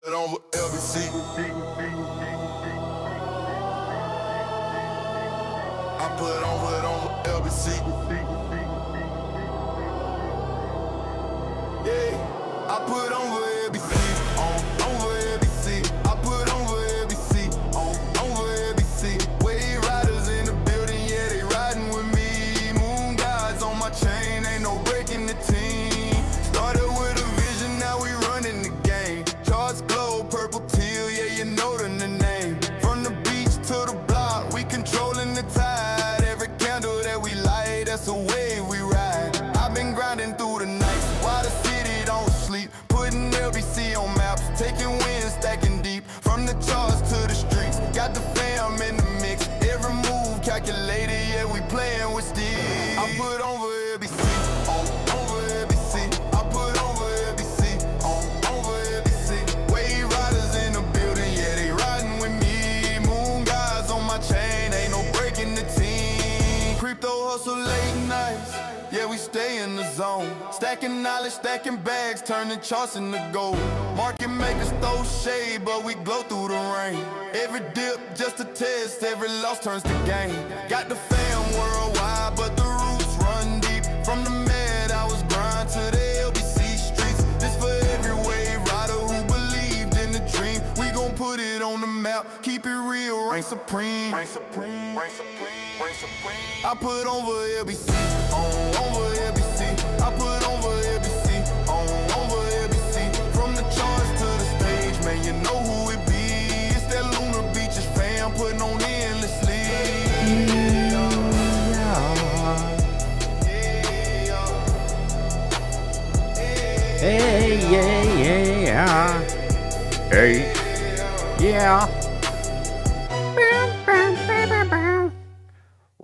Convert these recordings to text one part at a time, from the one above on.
Over LBC. I put over LBC. Yeah, I put over LBC on over LBC. I put over LBC on over LBC. Wave riders in the building, yeah, they riding with me. Moon guys on my chain, ain't no breaking the team. Started with a vision, now we running the game. Charts glow, purple teal, yeah, you know the name. From the beach to the block, we controlling the tide. Every candle that we light, that's the wave we ride. I've been grinding through the nights while the city don't sleep. Putting LBC on maps, taking wins, stacking deep. From the charts to the streets, got the fam in the mix. Every move calculated, yeah, we playing with steel. I put over LBC on over LBC. I put over LBC on over LBC. Wave riders in the building, yeah, they riding with me. Moon guys on my chain, ain't no breaking the team. Crypto hustle late nights, yeah, we stay in the zone. Stacking knowledge, stacking bags, turning charts into gold. Market makers throw shade, but we glow through the rain. Every dip just a test, every loss turns to gain. Got the fam worldwide, but the roots run deep. From the med, I was grind to the LBC streets. This for every wave rider who believed in the dream. We gon' put it on the map, keep it real, reign supreme. Reign supreme, reign supreme, reign supreme. I put over LBC on over LBC. I put over LBC on over LBC. From the charts to the stage, man, you know who it be. It's that Lunar Beaches fam putting on endlessly. Hey, yeah. Hey, yeah.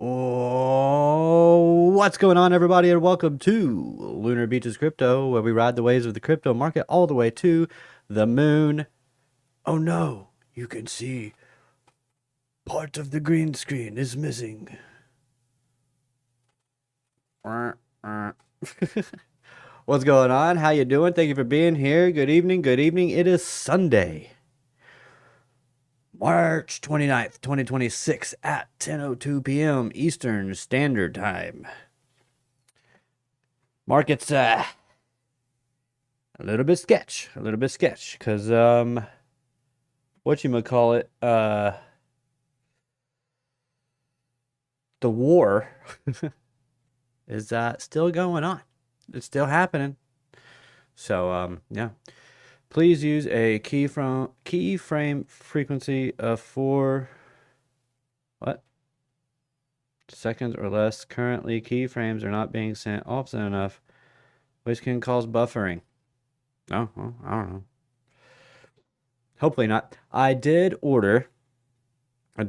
Oh, what's going on, everybody, and welcome to Lunar Beaches Crypto, where we ride the waves of the crypto market all the way to the moon. Oh no, you can see part of the green screen is missing. What's going on? How you doing? Thank you for being here. Good evening. Good evening. It is Sunday, March 29th, 2026 at 10:02 p.m. Eastern Standard Time. Market's a little bit sketch, because whatchamacallit, the war is still going on. It's still happening. So yeah. Please use a keyframe frequency of 4 seconds or less. Currently, keyframes are not being sent often enough, which can cause buffering. Oh, well, I don't know. Hopefully not. I did order. I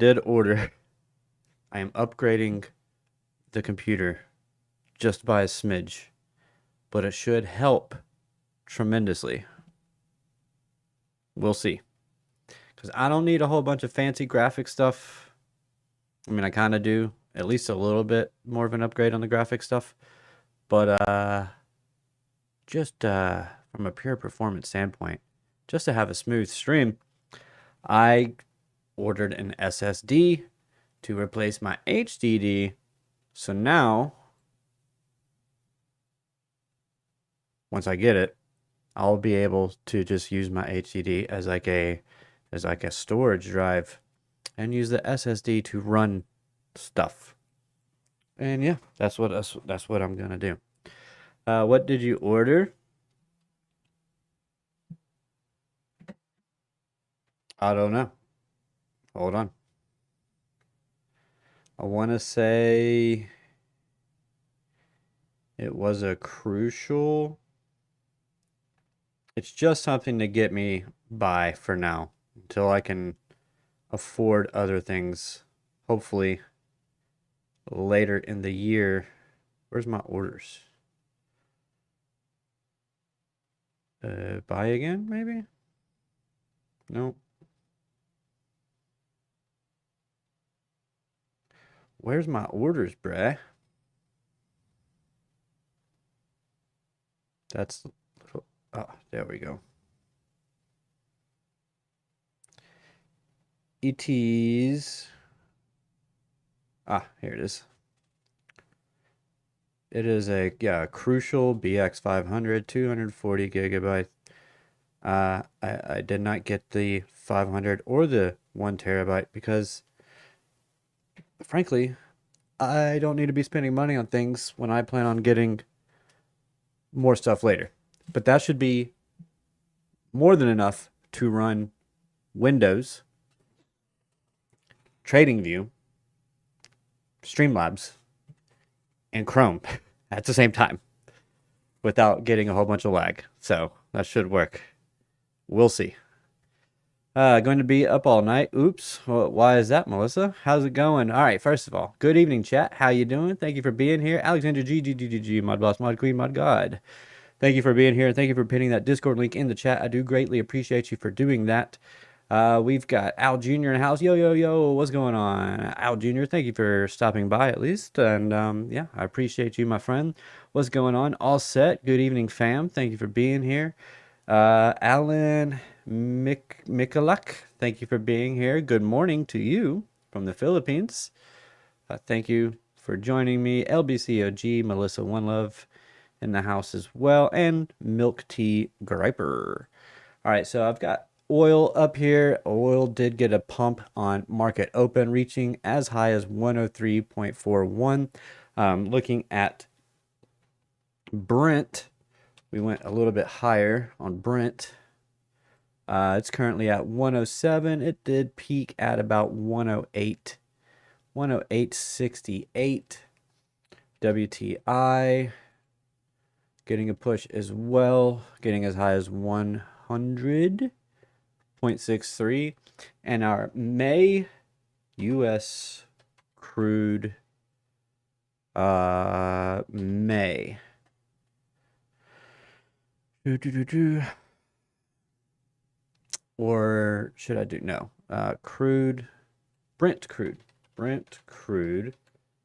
am upgrading the computer just by a smidge, but it should help tremendously. We'll see. Because I don't need a whole bunch of fancy graphic stuff. I mean, I kind of do. At least a little bit more of an upgrade on the graphic stuff. But just from a pure performance standpoint, just to have a smooth stream, I ordered an SSD to replace my HDD. So now, once I get it, I'll be able to just use my HDD as like a storage drive and use the SSD to run stuff. And yeah, that's what I'm gonna do. What did you order? I don't know. Hold on. I want to say it was a Crucial. It's just something to get me by for now until I can afford other things, hopefully later in the year. Where's my orders? Buy again, maybe? Nope. Where's my orders, bruh? That's little. Oh, there we go. ETs. Here it is. It is a Crucial BX500, 240 gigabyte. I did not get the 500 or the 1 terabyte because, frankly, I don't need to be spending money on things when I plan on getting more stuff later. But that should be more than enough to run Windows, TradingView, Streamlabs, and Chrome at the same time without getting a whole bunch of lag. So that should work. We'll see. Going to be up all night. Oops. Well, why is that, Melissa? How's it going? All right. First of all, good evening, chat. How you doing? Thank you for being here. Alexander G, Mod Boss, Mod Queen, Mod God. Thank you for being here. Thank you for pinning that Discord link in the chat. I do greatly appreciate you for doing that. We've got Al Jr. in the house. Yo, yo, yo. What's going on? Al Jr., thank you for stopping by at least. And yeah, I appreciate you, my friend. What's going on? All set. Good evening, fam. Thank you for being here. Alan Mikulak, thank you for being here. Good morning to you from the Philippines. Thank you for joining me. LBCOG, Melissa One Love in the house as well, and Milk Tea Griper. All right, so I've got oil up here. Oil did get a pump on market open, reaching as high as 103.41. Looking at Brent, we went a little bit higher on Brent. It's currently at 107. It did peak at about 108. 108.68. WTI getting a push as well, getting as high as 100.63. And our May US crude May. Or should I do no? Crude, Brent crude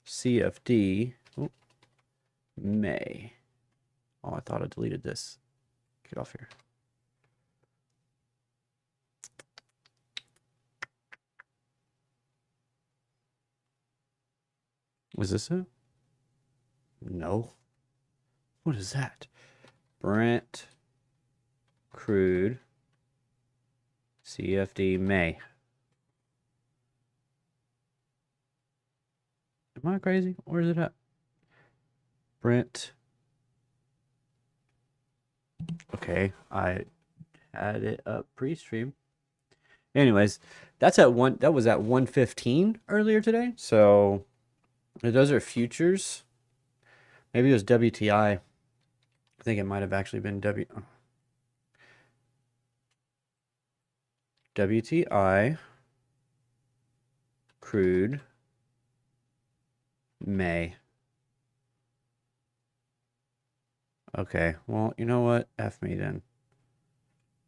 CFD May. Oh, I thought I deleted this. Get off here. Was this it? No. What is that? Brent crude CFD May. Am I crazy? Where is it at? Brent. Okay, I had it up pre-stream. Anyways, that's at one. That was at 115 earlier today. So those are futures. Maybe it was WTI. I think it might have actually been WTI crude May. Okay, well, you know what? F me then.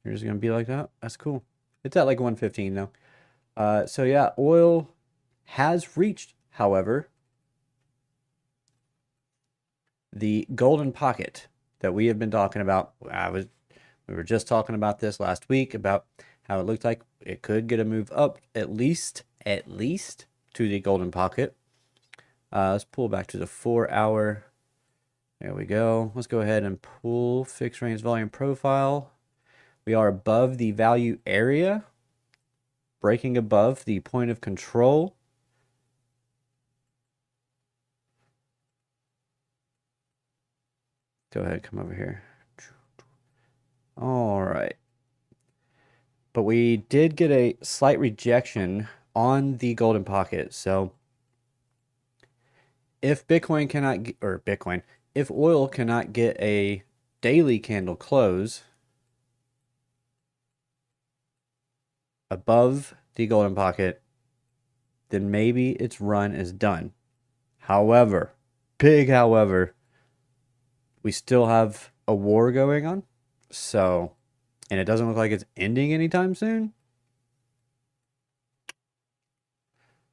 You're just gonna be like that? That's cool. It's at like 115 now. So yeah, oil has reached, however, the golden pocket that we have been talking about. We were just talking about this last week about how it looked like it could get a move up at least to the golden pocket. Let's pull back to the 4-hour. There we go. Let's go ahead and pull fixed range volume profile. We are above the value area, breaking above the point of control. Go ahead, come over here. All right. But we did get a slight rejection on the golden pocket. So if Bitcoin cannot, if oil cannot get a daily candle close above the golden pocket, then maybe its run is done. However, big however, we still have a war going on. So, and it doesn't look like it's ending anytime soon.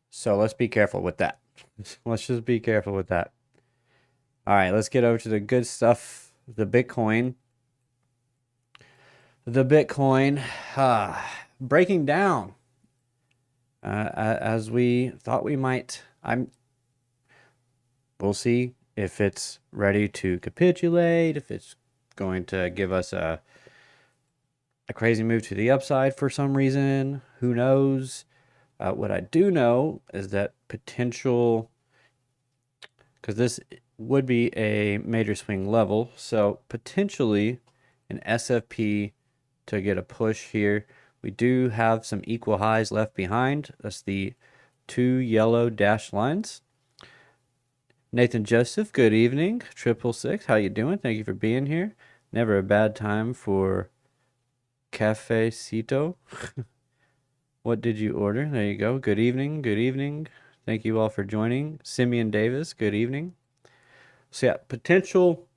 So let's be careful with that. Let's just be careful with that. All right, let's get over to the good stuff. The Bitcoin. Breaking down as we thought we might. We'll see if it's ready to capitulate, if it's going to give us a crazy move to the upside for some reason. Who knows? What I do know is that potential, because this would be a major swing level, so potentially an SFP to get a push here. We do have some equal highs left behind. That's the 2 yellow dashed lines. Nathan Joseph, good evening. 666, how you doing? Thank you for being here. Never a bad time for cafecito. What did you order? There you go. Good evening. Good evening. Thank you all for joining. Simeon Davis, good evening. So yeah, potential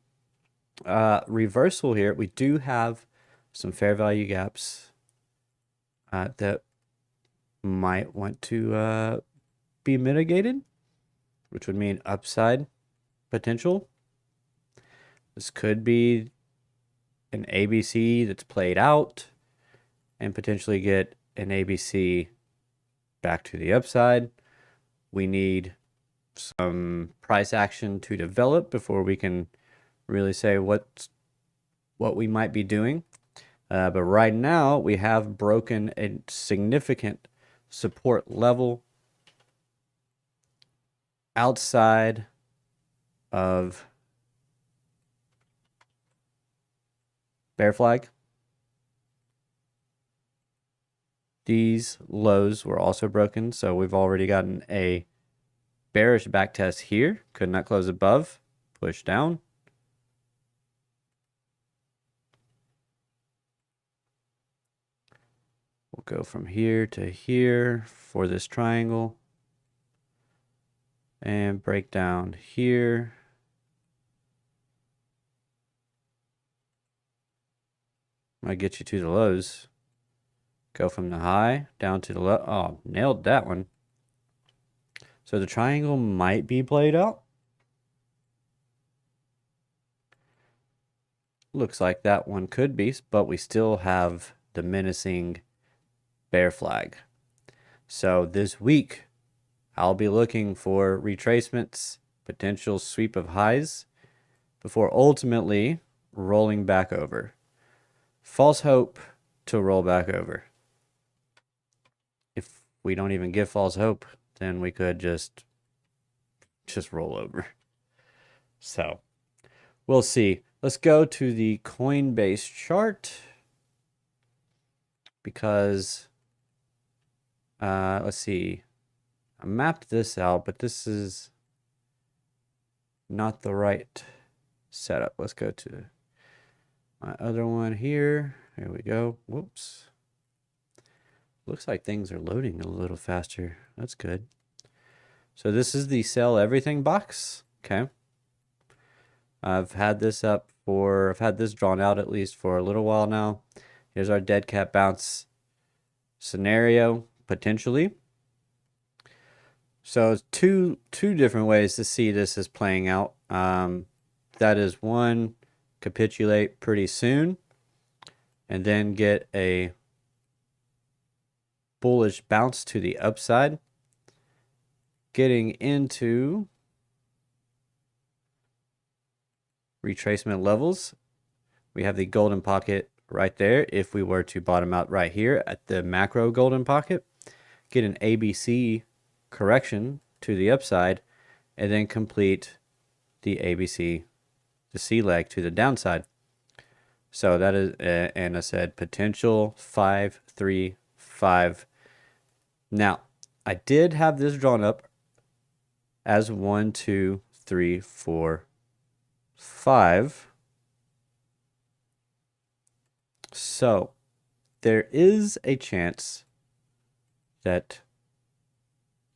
reversal here. We do have some fair value gaps that might want to be mitigated, which would mean upside potential. This could be an ABC that's played out and potentially get an ABC back to the upside. We need some price action to develop before we can really say what we might be doing. But right now we have broken a significant support level outside of bear flag. These lows were also broken, so we've already gotten a bearish back test here. Could not close above. Push down. We'll go from here to here for this triangle. And break down here. I'll get you to the lows. Go from the high down to the low. Oh, nailed that one. So the triangle might be played out. Looks like that one could be, but we still have the menacing bear flag. So this week, I'll be looking for retracements, potential sweep of highs, before ultimately rolling back over. False hope to roll back over. If we don't even get false hope, then we could just roll over. So we'll see. Let's go to the Coinbase chart because let's see. I mapped this out, but this is not the right setup. Let's go to my other one here. Here we go. Whoops. Looks like things are loading a little faster. That's good. So this is the sell everything box. Okay. I've had this drawn out at least for a little while now. Here's our dead cat bounce scenario, potentially. So two different ways to see this is playing out. That is one, capitulate pretty soon and then get a bullish bounce to the upside. Getting into retracement levels. We have the golden pocket right there. If we were to bottom out right here at the macro golden pocket, get an ABC correction to the upside, and then complete the ABC, the C leg to the downside. So that is, and I said potential 5, 3, 5. Now, I did have this drawn up as 1, 2, 3, 4, 5. So there is a chance that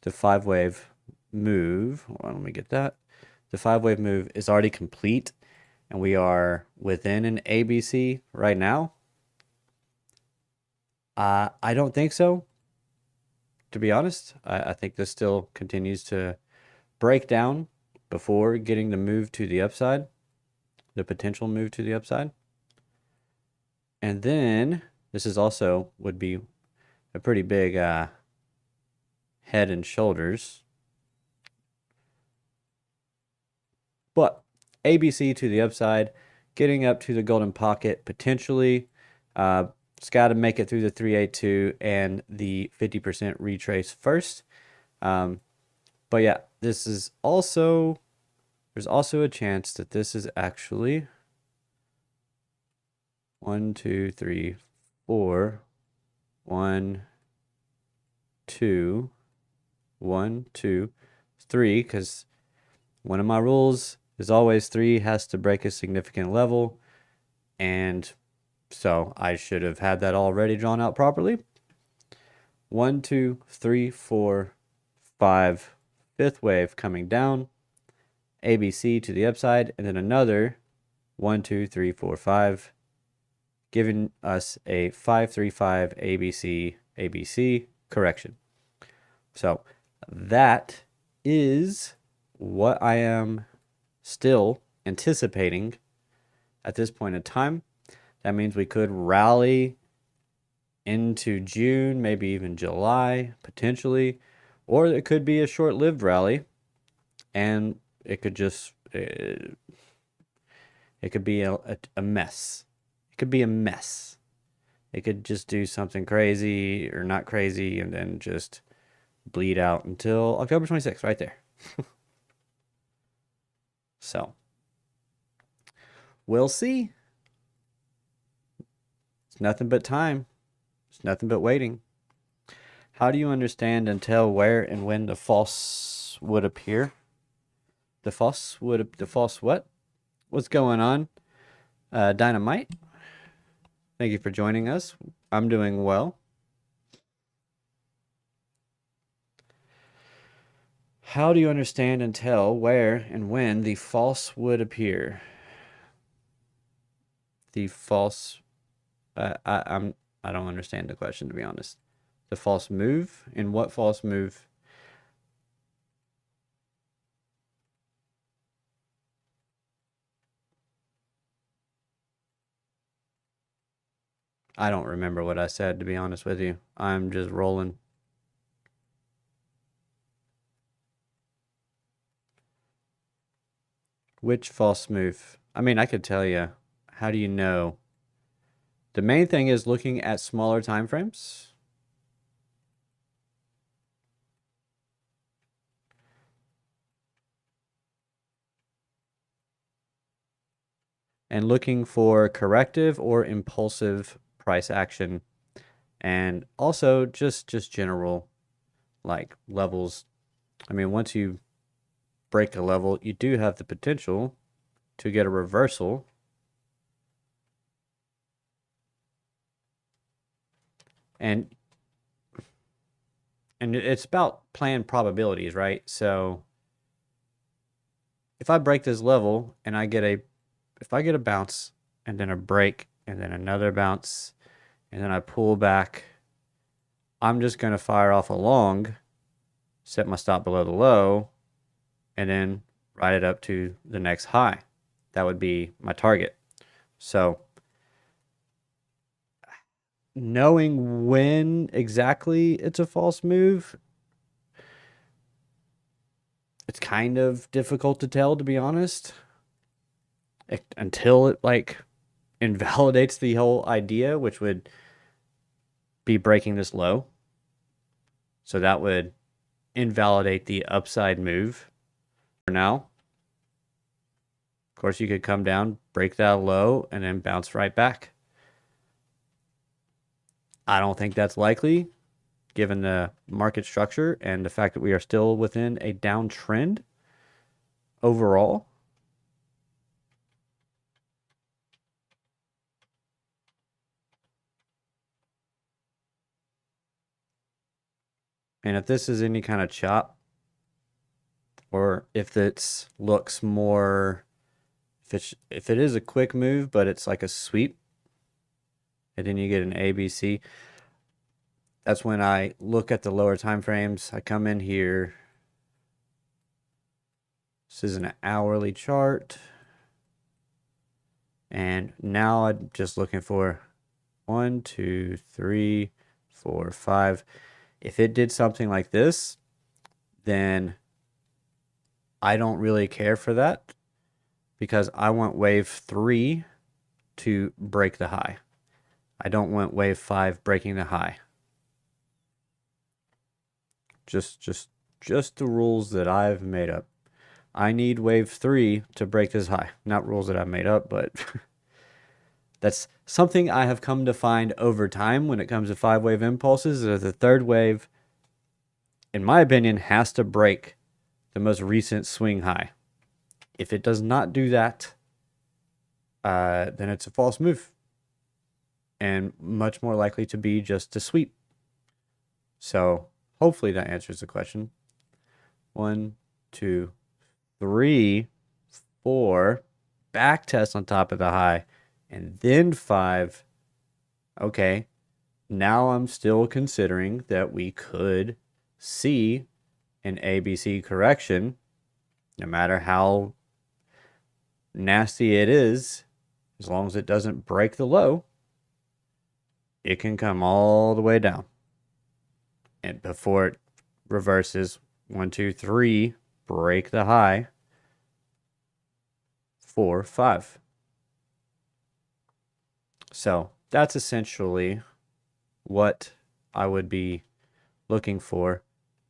the 5-wave move, hold on, let me get that. The 5-wave move is already complete and we are within an ABC right now. I don't think so, to be honest. I think this still continues to break down before getting the move to the upside, the potential move to the upside. And then this is also would be a pretty big head and shoulders. But ABC to the upside, getting up to the golden pocket potentially. It's got to make it through the 382 and the 50% retrace first. But yeah, this is also, there's also a chance that this is actually 1, 2, 3, 4, 1, 2, 1, 2, 3, because one of my rules is always 3 has to break a significant level, and so I should have had that already drawn out properly. 1, 2, 3, 4, 5, fifth wave coming down, ABC to the upside, and then another 1, 2, 3, 4, 5, giving us a 5, 3, 5 ABC, ABC correction. So that is what I am still anticipating at this point in time. That means we could rally into June, maybe even July, potentially, or it could be a short-lived rally, and it could just it could be a mess. It could be a mess. It could just do something crazy or not crazy, and then just bleed out until October 26th, right there. So we'll see. It's nothing but time. It's nothing but waiting. How do you understand and tell where and when the false would appear? The false what? What's going on? Dynamite. Thank you for joining us. I'm doing well. How do you understand and tell where and when the false would appear? The false. I don't understand the question, to be honest. The false move? In what false move? I don't remember what I said, to be honest with you. I'm just rolling. Which false move? I mean, I could tell you. How do you know? The main thing is looking at smaller time frames. And looking for corrective or impulsive price action. And also just general like levels. I mean, once you break a level, you do have the potential to get a reversal. And it's about playing probabilities, right? So if I break this level and if I get a bounce and then a break and then another bounce and then I pull back, I'm just going to fire off a long, set my stop below the low, and then ride it up to the next high. That would be my target. So knowing when exactly it's a false move, it's kind of difficult to tell, to be honest, until it like invalidates the whole idea, which would be breaking this low. So that would invalidate the upside move for now. Of course, you could come down, break that low, and then bounce right back. I don't think that's likely, given the market structure and the fact that we are still within a downtrend overall. And if this is any kind of chop, or if it looks more, if it is a quick move, but it's like a sweep, and then you get an ABC, that's when I look at the lower time frames. I come in here. This is an hourly chart. And now I'm just looking for 1, 2, 3, 4, 5. If it did something like this, then I don't really care for that because I want wave 3 to break the high. I don't want wave 5 breaking the high. Just the rules that I've made up. I need wave 3 to break this high. Not rules that I've made up, but that's something I have come to find over time when it comes to 5-wave impulses. That the third wave, in my opinion, has to break the most recent swing high. If it does not do that, then it's a false move and much more likely to be just a sweep. So hopefully that answers the question. 1, 2, 3, 4, back test on top of the high, and then 5. Okay, now I'm still considering that we could see an ABC correction, no matter how nasty it is, as long as it doesn't break the low, it can come all the way down. And before it reverses, 1, 2, 3, break the high, 4, 5. So that's essentially what I would be looking for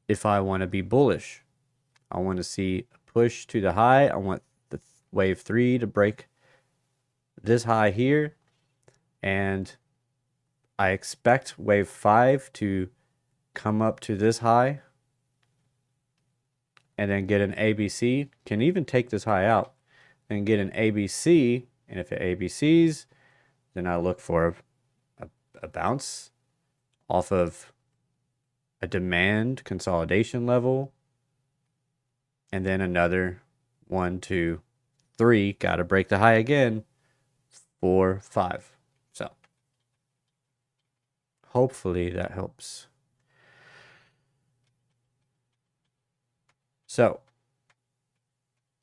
if I want to be bullish. I want to see a push to the high. I want the wave 3 to break this high here. And I expect wave 5 to come up to this high and then get an ABC. Can even take this high out and get an ABC. And if it ABCs, then I look for a bounce off of a demand consolidation level. And then another 1, 2, 3. Got to break the high again. 4, 5. So hopefully that helps. So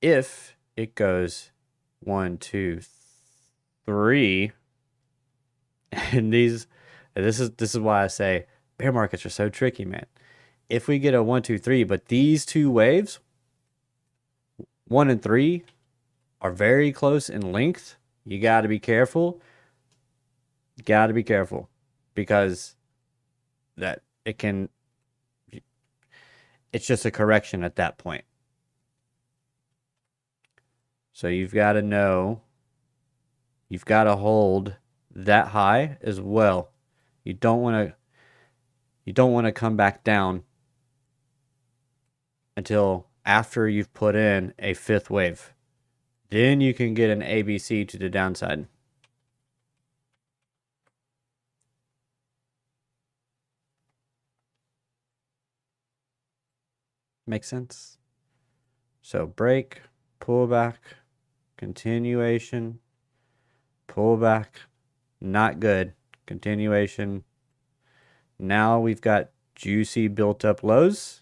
if it goes 1, 2, 3, and this is why I say bear markets are so tricky, man. If we get a 1, 2, 3, but these two waves, 1 and 3, are very close in length, you got to be careful. Got to be careful because that it's just a correction at that point. So you've got to know, you've got to hold that high as well. You don't want to come back down until after you've put in a 5th wave. Then you can get an ABC to the downside. Make sense? So break, pullback, continuation, pullback, not good, continuation. Now we've got juicy built up lows,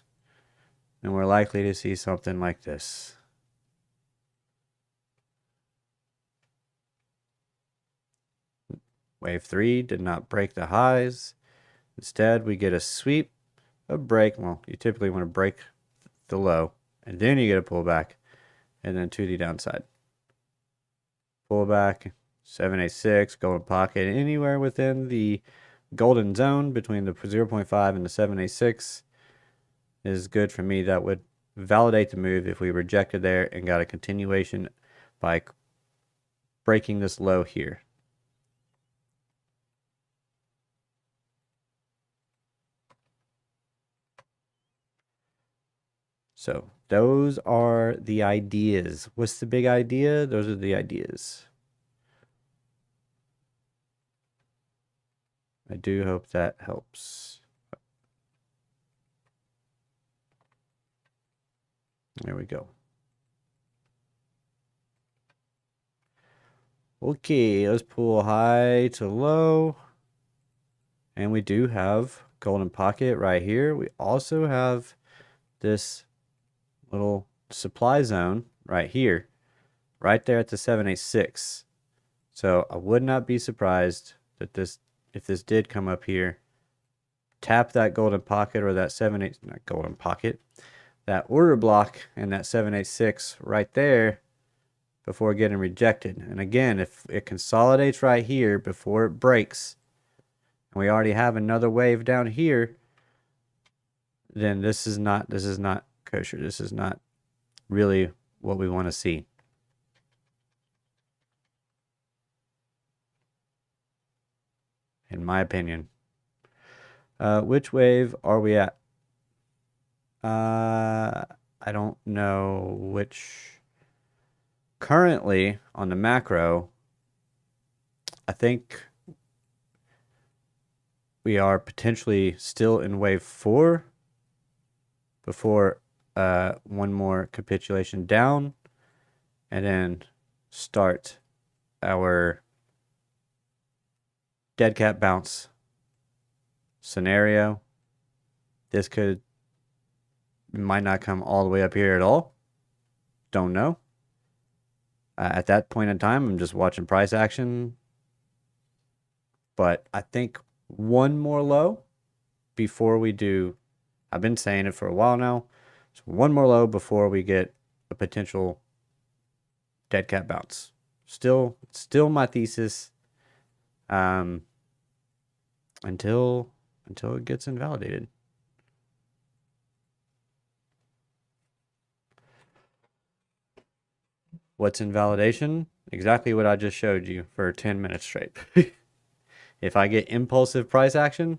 and we're likely to see something like this. Wave 3 did not break the highs. Instead, we get a sweep, a break. Well, you typically want to break the low, and then you get a pullback, and then to the downside. Pullback, 786, golden pocket, anywhere within the golden zone between the 0.5 and the 786 is good for me. That would validate the move if we rejected there and got a continuation by breaking this low here. So those are the ideas. What's the big idea? Those are the ideas. I do hope that helps. There we go. Okay, let's pull high to low. And we do have golden pocket right here. We also have this little supply zone right here, right there at the 786. So I would not be surprised that if this did come up here tap that golden pocket or that 7/8, not golden pocket, that order block and that 7/86 right there before getting rejected. And again, if it consolidates right here before it breaks, and we already have another wave down here, then this is not kosher. This is not really what we want to see. In my opinion. Which wave are we at? I don't know which. Currently, on the macro, I think we are potentially still in wave 4 before one more capitulation down, and then start our dead cat bounce scenario. This might not come all the way up here at all. Don't know. At that point in time, I'm just watching price action. But I think one more low before we do, I've been saying it for a while now, so one more low before we get a potential dead cat bounce. Still my thesis until it gets invalidated. What's invalidation? Exactly what I just showed you for 10 minutes straight. If I get impulsive price action,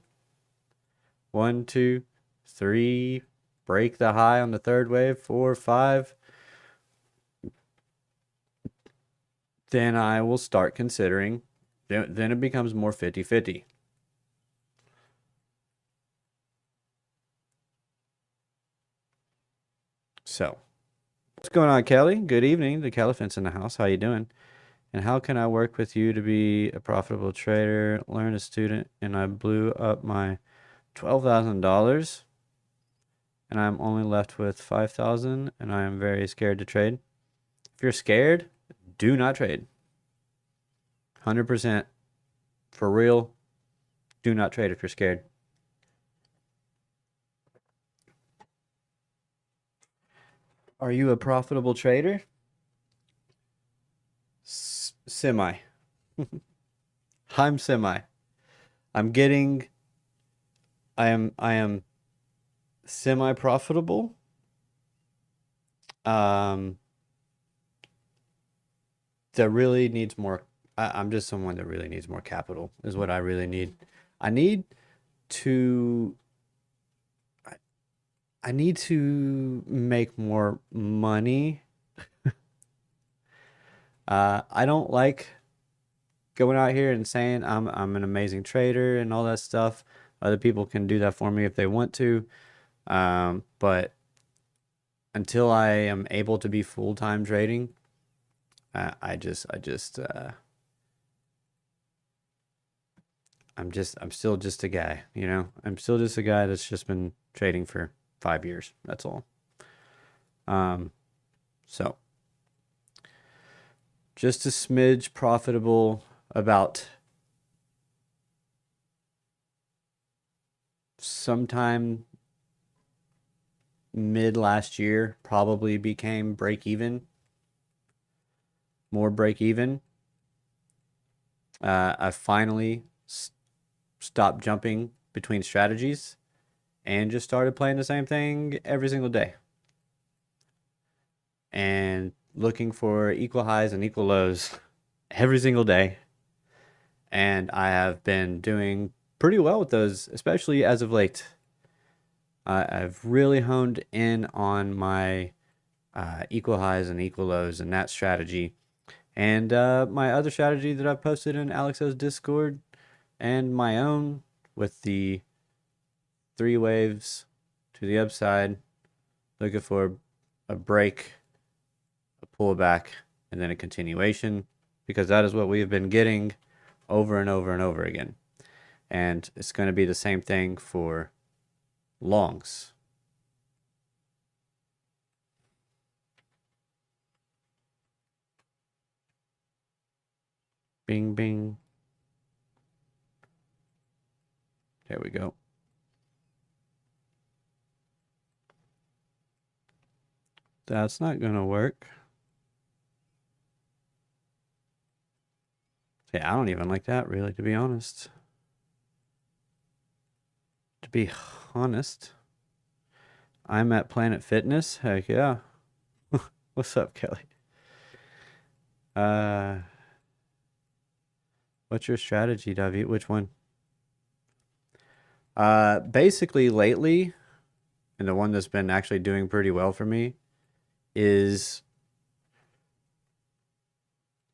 1, 2, 3, break the high on the third wave, 4, 5, then I will start considering, then it becomes more 50-50. So, what's going on, Kelly? Good evening. The Caliphant's in the house. How you doing? And how can I work with you to be a profitable trader, learn a student, and I blew up my $12,000 and I'm only left with 5,000 and I am very scared to trade. If you're scared, do not trade. 100% for real. Do not trade if you're scared. Are you a profitable trader? Semi. I'm semi. I am semi profitable. That really needs more. I'm just someone that really needs more capital is what I really need. I need to make more money. I don't like going out here and saying I'm an amazing trader and all that stuff. Other people can do that for me if they want to. But until I am able to be full-time trading, I'm still just a guy, you know? I'm still just a guy that's just been trading for 5 years. That's all. So just a smidge profitable about sometime mid last year, probably became break even, more break even. I finally stopped jumping between strategies and just started playing the same thing every single day and looking for equal highs and equal lows every single day. And I have been doing pretty well with those, especially as of late. I've really honed in on my equal highs and equal lows and that strategy. And my other strategy that I've posted in Alex's Discord and my own with the 3 waves to the upside, looking for a break, a pullback, and then a continuation, because that is what we have been getting over and over and over again. And it's going to be the same thing for longs. Bing, bing. There we go. That's not gonna work. Yeah, I don't even like that, really, to be honest. To be honest, I'm at Planet Fitness. Heck yeah. What's up, Kelly? What's your strategy, David? Which one? Basically lately, and the one that's been actually doing pretty well for me is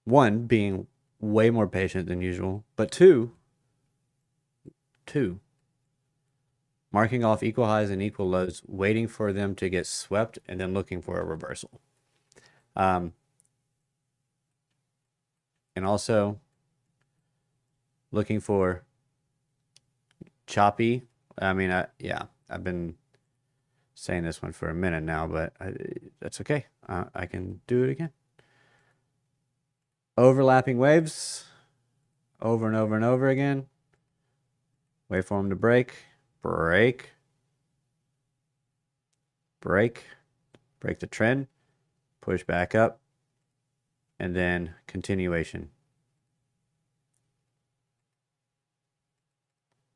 one, being way more patient than usual, but two, marking off equal highs and equal lows, waiting for them to get swept, and then looking for a reversal. And also looking for choppy. Yeah, I've been saying this one for a minute now, but that's okay. I can do it again. Overlapping waves over and over and over again. Wait for them to break, break the trend, push back up, and then continuation.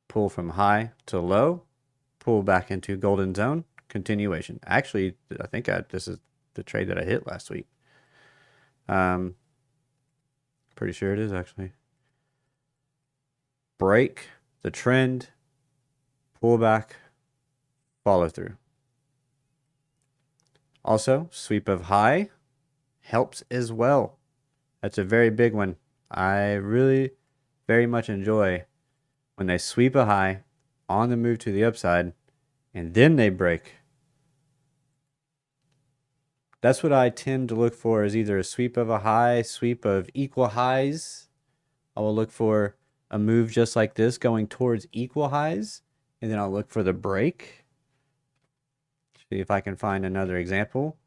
Pull from high to low, pull back into golden zone, continuation. Actually, I think this is the trade that I hit last week. Pretty sure it is actually. Break the trend, pull back, follow through. Also, sweep of high helps as well. That's a very big one. I really very much enjoy when they sweep a high on the move to the upside and then they break. That's what I tend to look for, is either a sweep of a high, sweep of equal highs. I will look for a move just like this going towards equal highs, and then I'll look for the break. See if I can find another example.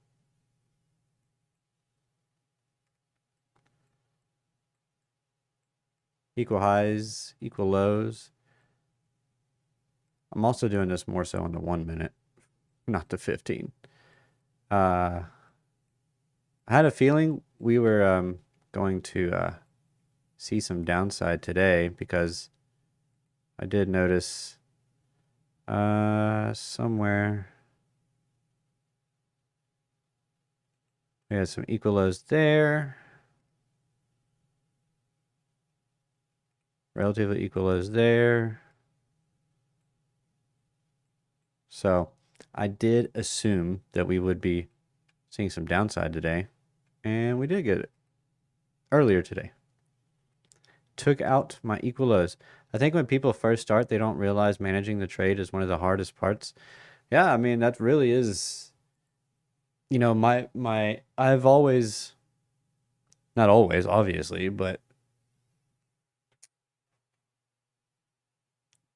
Equal highs, equal lows. I'm also doing this more so in the 1 minute, not the 15. I had a feeling we were going to see some downside today, because I did notice somewhere we had some equal lows there. Relatively equal lows there. So I did assume that we would be seeing some downside today, and we did get it earlier today. Took out my equal lows. I think when people first start, they don't realize managing the trade is one of the hardest parts. Yeah, I mean, that really is, you know, I've always, not always, obviously, but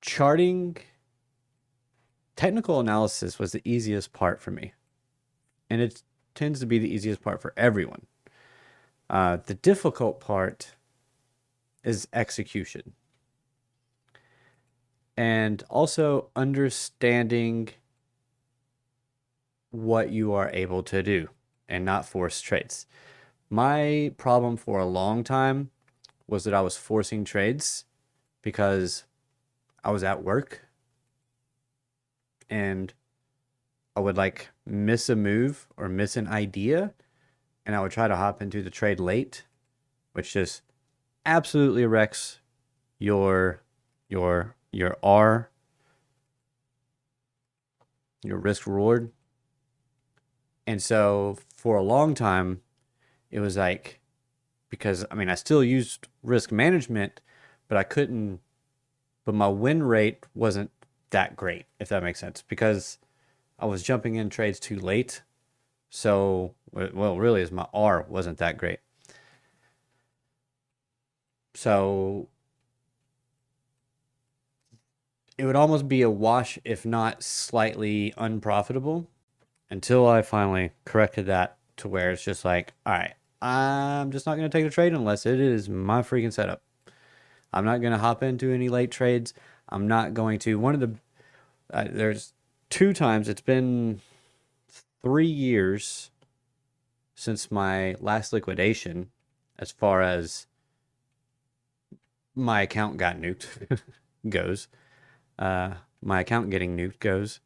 charting, technical analysis was the easiest part for me. And it tends to be the easiest part for everyone. The difficult part is execution. And also understanding what you are able to do and not force trades. My problem for a long time was that I was forcing trades because I was at work and I would like miss a move or miss an idea, and I would try to hop into the trade late, which just absolutely wrecks your R, your risk reward. And so for a long time, it was like, because I mean, I still used risk management, but but my win rate wasn't that great, if that makes sense, because I was jumping in trades too late. So, well, really is my R wasn't that great. So it would almost be a wash, if not slightly unprofitable, until I finally corrected that to where it's just like, all right, I'm just not going to take the trade unless it is my freaking setup. I'm not going to hop into any late trades. I'm not going to. There's 2 times, it's been 3 years since my last liquidation, as far as my account got nuked goes, my account getting nuked goes,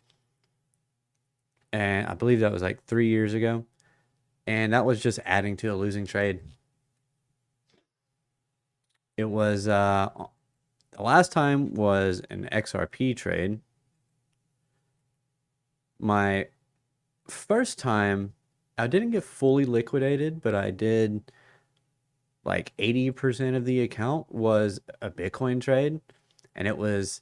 and I believe that was like 3 years ago, and that was just adding to a losing trade. It was the last time was an XRP trade. My first time, I didn't get fully liquidated, but I did like 80% of the account was a Bitcoin trade. And it was,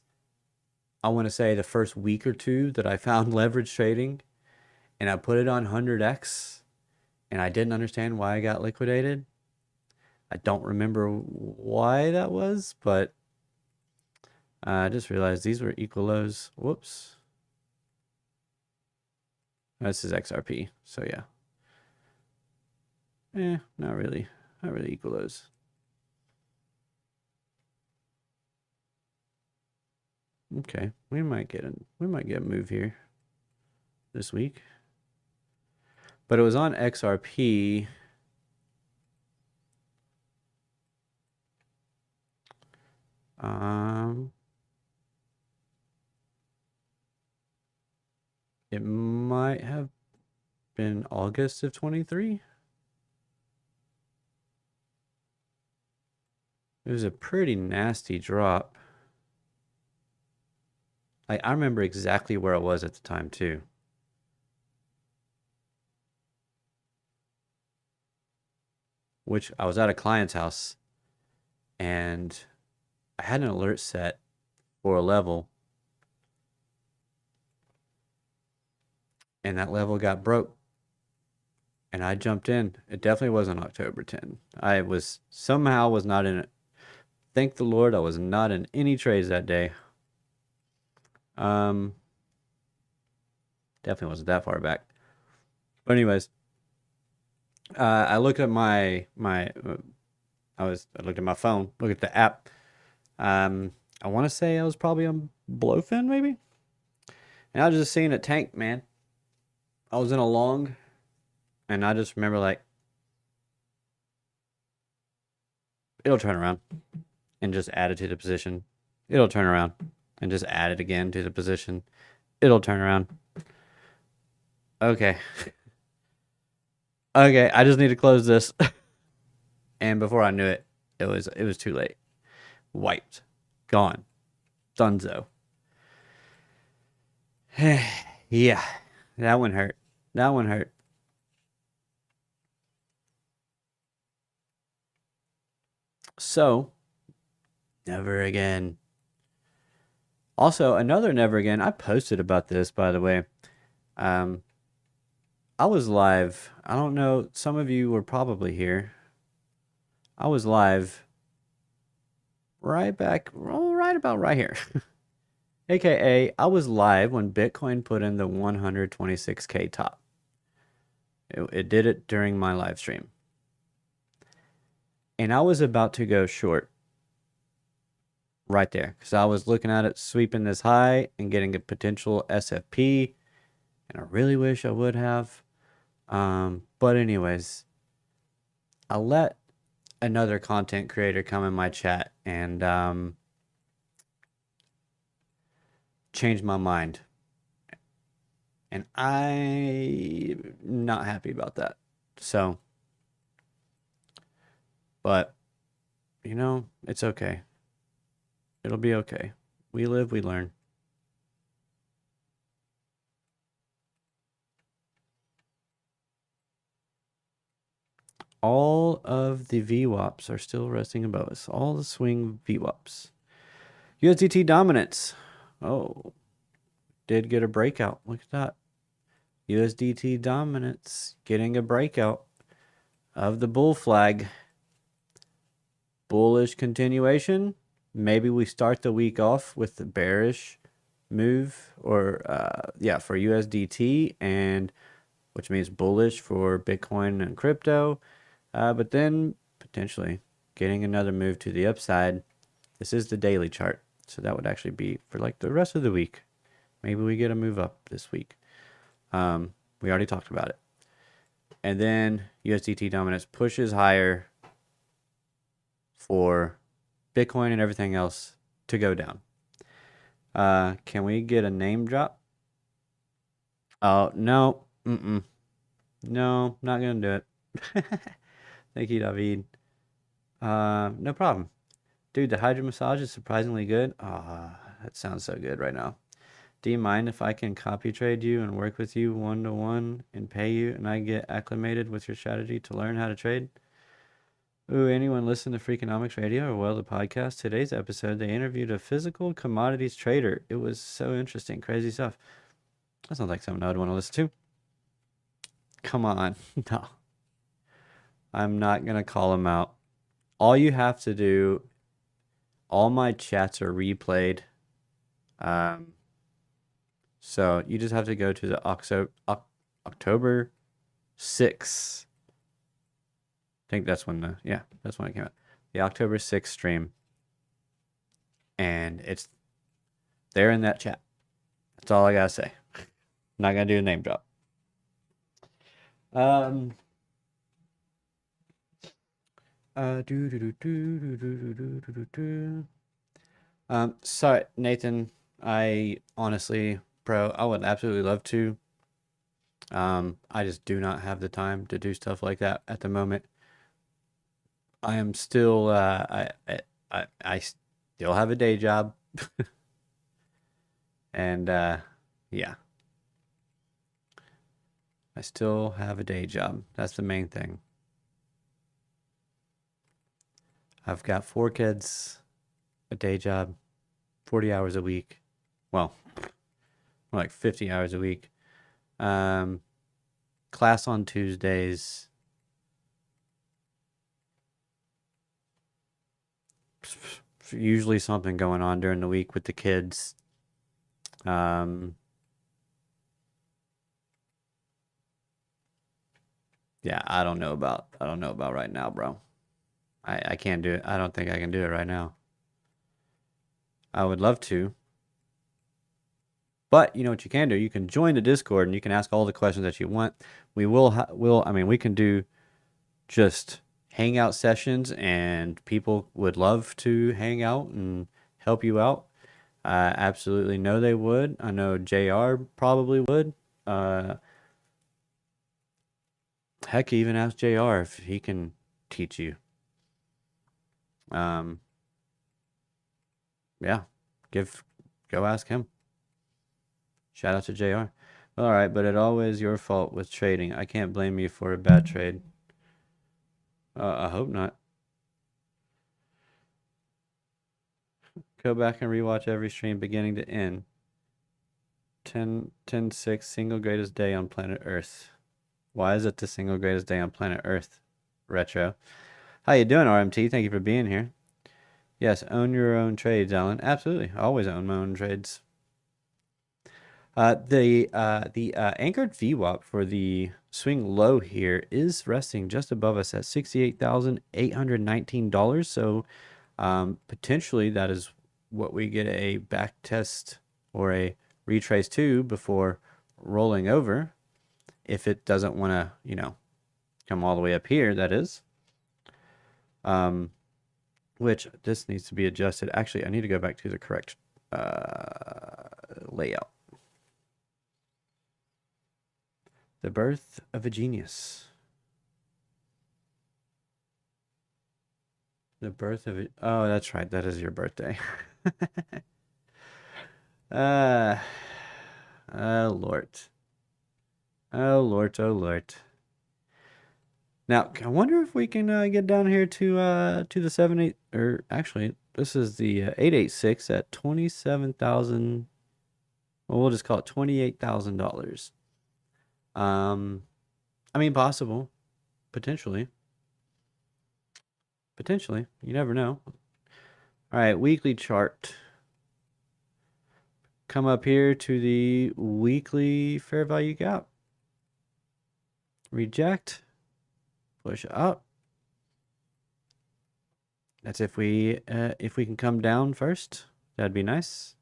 I want to say, the first week or two that I found leverage trading, and I put it on 100x, and I didn't understand why I got liquidated. I don't remember why that was, but I just realized these were equal lows. Whoops. This is XRP, so yeah. Not really. Not really equal lows. Okay, we might get a move here this week. But it was on XRP. It might have been August of 23. It was a pretty nasty drop. I remember exactly where I was at the time too. Which I was at a client's house, and I had an alert set for a level, and that level got broke, and I jumped in. It definitely wasn't October 10. I was not in it. Thank the Lord I was not in any trades that day. Definitely wasn't that far back. But anyways, I looked at I looked at my phone, looked at the app. I want to say I was probably on Blowfin maybe, and I was just seeing it tank, man. I was in a long, and I just remember like, it'll turn around and just add it to the position. It'll turn around and just add it again to the position. It'll turn around. Okay. Okay, I just need to close this. And before I knew it, it was too late. Wiped. Gone. Dunzo. Yeah. That one hurt. That one hurt. So, never again. Also, another never again. I posted about this, by the way. I was live. I don't know. Some of you were probably here. I was live right about right here. AKA, I was live when Bitcoin put in the 126K top. It did it during my live stream. And I was about to go short right there because I was looking at it sweeping this high and getting a potential SFP. And I really wish I would have. But anyways, I let another content creator come in my chat and change my mind. And I'm not happy about that. So, but, you know, it's okay. It'll be okay. We live, we learn. All of the VWAPs are still resting above us. All the swing VWAPs. USDT dominance. Oh, did get a breakout. Look at that. USDT dominance getting a breakout of the bull flag. Bullish continuation. Maybe we start the week off with the bearish move or for USDT, and which means bullish for Bitcoin and crypto. But then potentially getting another move to the upside. This is the daily chart, so that would actually be for like the rest of the week. Maybe we get a move up this week. We already talked about it. And then USDT dominance pushes higher for Bitcoin and everything else to go down. Can we get a name drop? Oh, no. No, not going to do it. Thank you, David. No problem. Dude, the hydro massage is surprisingly good. That sounds so good right now. Do you mind if I can copy trade you and work with you one-to-one and pay you and I get acclimated with your strategy to learn how to trade? Ooh, anyone listen to Freakonomics Radio or well the podcast? Today's episode, they interviewed a physical commodities trader. It was so interesting. Crazy stuff. That sounds like something I'd want to listen to. Come on. No. I'm not going to call him out. All you have to do, all my chats are replayed. So you just have to go to the October 6th. I think that's when that's when it came out. The October 6th stream. And it's there in that chat. That's all I gotta say. I'm not gonna do a name drop. Sorry, Nathan. I honestly, bro, I would absolutely love to. I just do not have the time to do stuff like that at the moment. I am still, I still have a day job. And, yeah. I still have a day job. That's the main thing. I've got 4 kids, a day job, 40 hours a week. Well, more like 50 hours a week. Class on Tuesdays. Usually something going on during the week with the kids. Yeah, I don't know about right now, bro. I can't do it. I don't think I can do it right now. I would love to. But you know what you can do? You can join the Discord and you can ask all the questions that you want. We we can do just hangout sessions and people would love to hang out and help you out. I absolutely know they would. I know JR probably would. Heck, even ask JR if he can teach you. Yeah, go ask him. Shout out to JR. All right, but it always your fault with trading. I can't blame you for a bad trade. I hope not. Go back and rewatch every stream beginning to end. 10-6, single greatest day on planet Earth. Why is it the single greatest day on planet Earth? Retro. How you doing, RMT? Thank you for being here. Yes, own your own trades, Alan. Absolutely. I always own my own trades. The anchored VWAP for the swing low here is resting just above us at $68,819. So potentially that is what we get a back test or a retrace to before rolling over. If it doesn't want to, come all the way up here, that is. Which this needs to be adjusted. Actually, I need to go back to the correct layout. The birth of a genius. The birth of it. Oh, that's right. That is your birthday. Oh, Lord. Oh, Lord. Oh, Lord. Now, I wonder if we can get down here to the 7-8, or actually, this is the 886 at 27,000. Well, we'll just call it $28,000. I mean, possible, potentially. Potentially, you never know. All right, weekly chart. Come up here to the weekly fair value gap. Reject. Push up. That's if we can come down first. That'd be nice.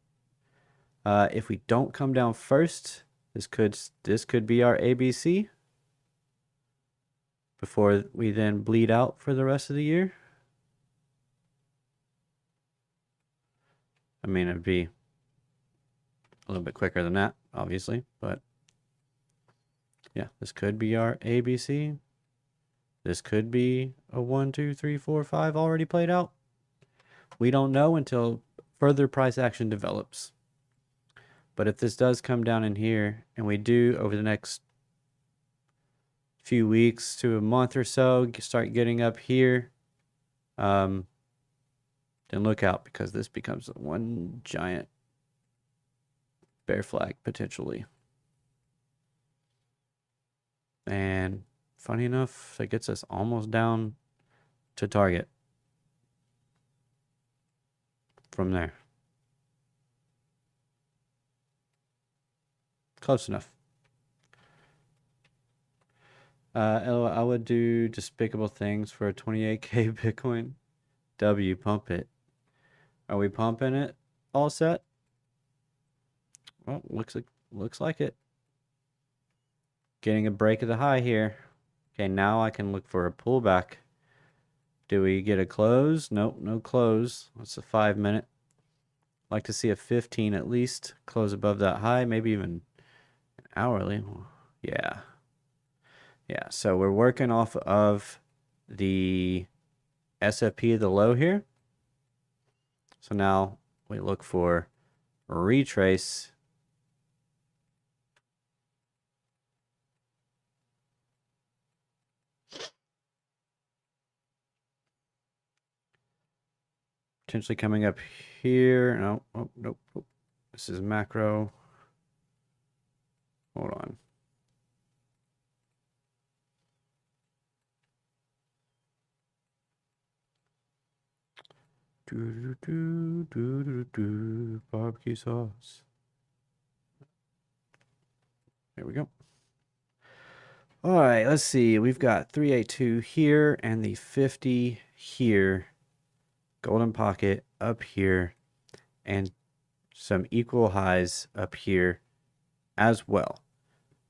If we don't come down first, this could be our ABC. before we then bleed out for the rest of the year. I mean, it'd be a little bit quicker than that, obviously, but yeah, this could be our ABC. This could be a 1, 2, 3, 4, 5 already played out. We don't know until further price action develops. But if this does come down in here, and we do over the next few weeks to a month or so start getting up here, then look out, because this becomes one giant bear flag potentially. And funny enough, that gets us almost down to target from there. Close enough. I would do despicable things for a 28K Bitcoin. W, pump it. Are we pumping it? All set? Well, looks like it. Getting a break of the high here. Okay, now I can look for a pullback. Do we get a close? Nope, no close. That's a 5 minute. Like to see a 15 at least. Close above that high, maybe even an hourly. Yeah. Yeah, so we're working off of the SFP of the low here. So now we look for retrace. Potentially coming up here. No, oh, nope. Oh, this is macro. Hold on. Barbecue sauce. There we go. All right, let's see. We've got 382 here and the 50 here. Golden pocket up here and some equal highs up here as well.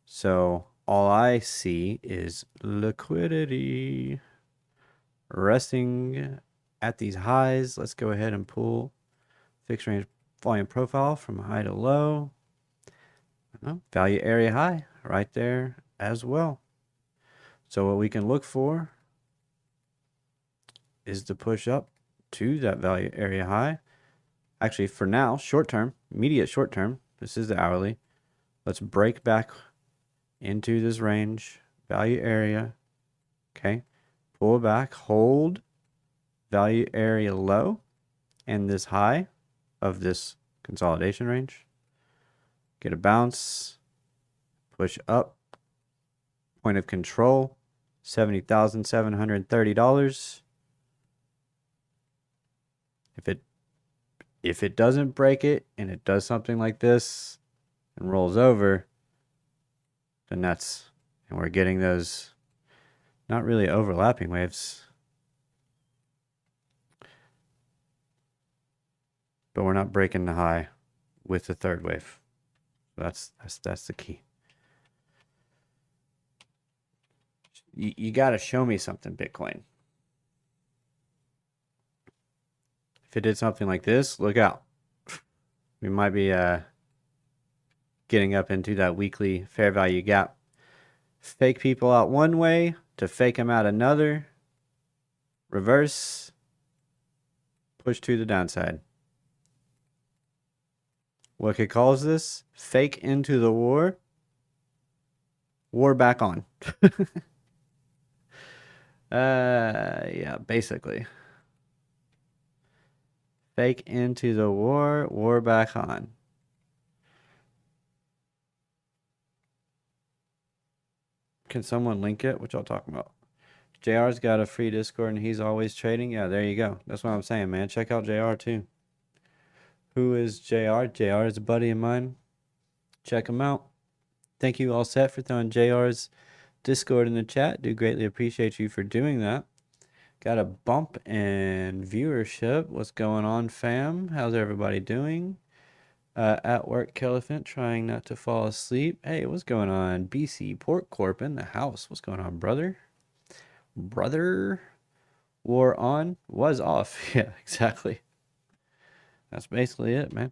So all I see is liquidity resting at these highs. Let's go ahead and pull fixed range volume profile from high to low. Value area high right there as well. So what we can look for is to push up to that value area high. Actually, for now, short term, immediate short term, this is the hourly. Let's break back into this range, value area. Okay, pull back, hold value area low and this high of this consolidation range. Get a bounce, push up, point of control, $70,730. If it doesn't break it and it does something like this and rolls over, then and we're getting those not really overlapping waves, but we're not breaking the high with the third wave. That's the key. You got to show me something, Bitcoin. If it did something like this, look out. We might be getting up into that weekly fair value gap. Fake people out one way to fake them out another. Reverse. Push to the downside. What could cause this? Fake into the war. War back on. Yeah, basically. Fake into the war, war back on. Can someone link it? What y'all talking about? JR's got a free Discord and he's always trading. Yeah, there you go. That's what I'm saying, man. Check out JR too. Who is JR? JR is a buddy of mine. Check him out. Thank you, All Set, for throwing JR's Discord in the chat. Do greatly appreciate you for doing that. Got a bump in viewership. What's going on, fam? How's everybody doing? At work, Kellephant, trying not to fall asleep. Hey, what's going on? BC Pork Corp in the house. What's going on, brother? brother war on was off. Yeah, exactly. That's basically it, man.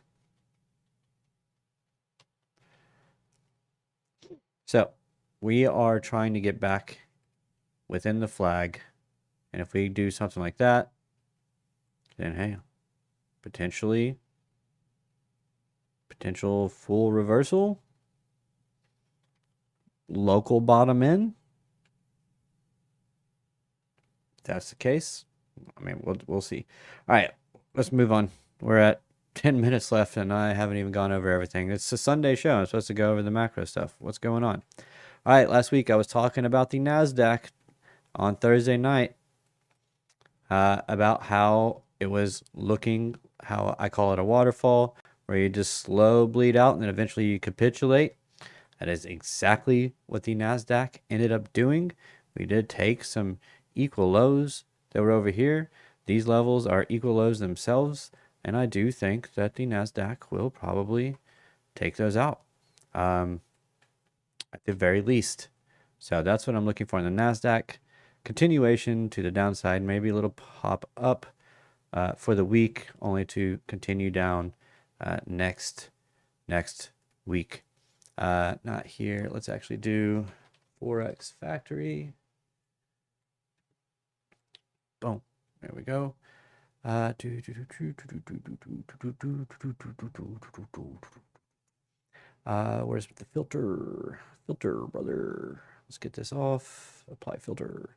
So we are trying to get back within the flag. And if we do something like that, then hey, potential full reversal, local bottom in. If that's the case, I mean, we'll see. All right, let's move on. We're at 10 minutes left, and I haven't even gone over everything. It's a Sunday show. I'm supposed to go over the macro stuff. What's going on? All right, last week I was talking about the NASDAQ on Thursday night, about how it was looking, how I call it a waterfall, where you just slow bleed out and then eventually you capitulate. That is exactly what the NASDAQ ended up doing. We did take some equal lows that were over here. These levels are equal lows themselves, and I do think that the NASDAQ will probably take those out, at the very least. So that's what I'm looking for in the NASDAQ. Continuation to the downside, maybe a little pop up for the week, only to continue down next week. Not here. Let's actually do Forex Factory. Boom. There we go. Where's the filter? Filter, brother. Let's get this off. Apply filter.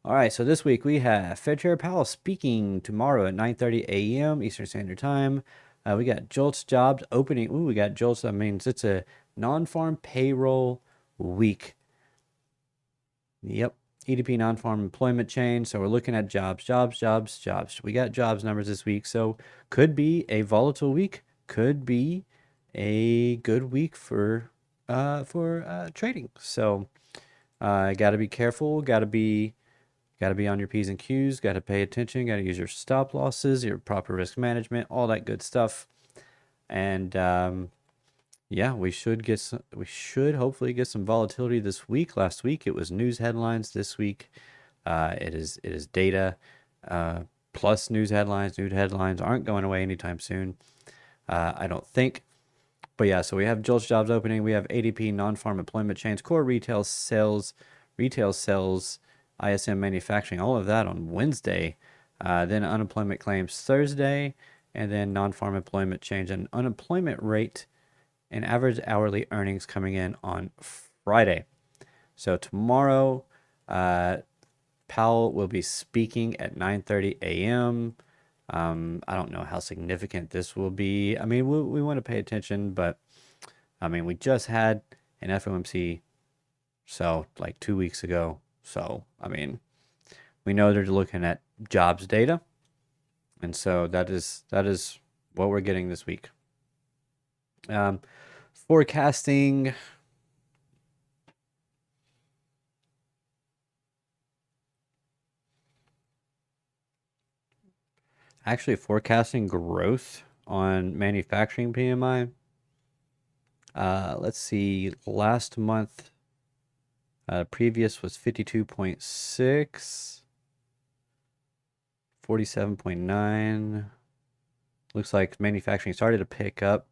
All right, so this week we have Fed Chair Powell speaking tomorrow at 9:30 a.m. Eastern Standard Time. We got JOLTS jobs opening. Ooh, we got JOLTS. That means it's a non-farm payroll week. Yep, EDP non-farm employment change. So we're looking at jobs. We got jobs numbers this week. So could be a volatile week. Could be a good week for trading. So got to be careful. Got to be on your P's and Q's. Got to pay attention. Got to use your stop losses, your proper risk management, all that good stuff. And yeah, we should hopefully get some volatility this week. Last week it was news headlines. This week it is data plus news headlines. News headlines aren't going away anytime soon, I don't think. But yeah, so we have JOLTS jobs opening. We have ADP non-farm employment change, core retail sales, ISM manufacturing, all of that on Wednesday. Then unemployment claims Thursday, and then non-farm employment change and unemployment rate and average hourly earnings coming in on Friday. So tomorrow, Powell will be speaking at 9:30 a.m. I don't know how significant this will be. I mean, we want to pay attention, but I mean, we just had an FOMC, so like 2 weeks ago. So, I mean, we know they're looking at jobs data. And so that is what we're getting this week. Forecasting. Actually, forecasting growth on manufacturing PMI. Let's see. Last month, previous was 52.6, 47.9. Looks like manufacturing started to pick up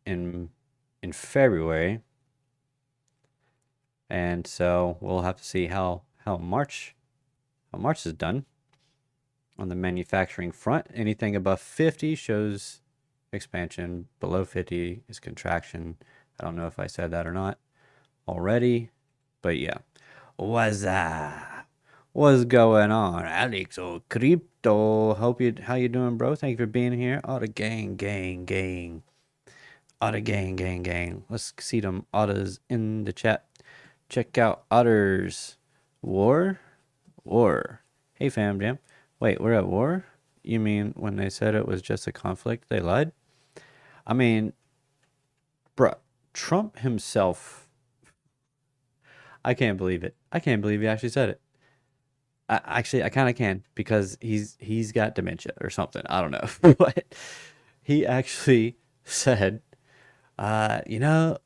in February. And so we'll have to see how March is done. On the manufacturing front, anything above 50 shows expansion. Below 50 is contraction. I don't know if I said that or not already, but yeah. What's going on, Alex or Crypto? How you doing, bro? Thank you for being here. Otter gang. Otter gang. Let's see them otters in the chat. Check out otters. War. Hey, fam jam. Wait, we're at war? You mean when they said it was just a conflict, they lied? I mean, bruh, Trump himself, I can't believe it. I can't believe he actually said it. I kind of can, because he's got dementia or something. I don't know. But he actually said, you know,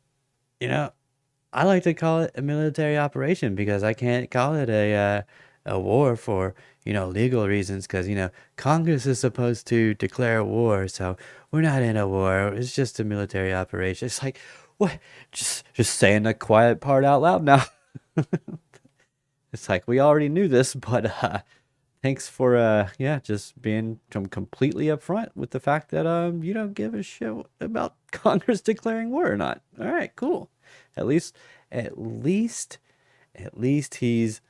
I like to call it a military operation because I can't call it a a war for, legal reasons because, Congress is supposed to declare a war, so we're not in a war. It's just a military operation. It's like, what? Just saying the quiet part out loud now. It's like we already knew this, but thanks for just being completely upfront with the fact that you don't give a shit about Congress declaring war or not. All right, cool. At least he's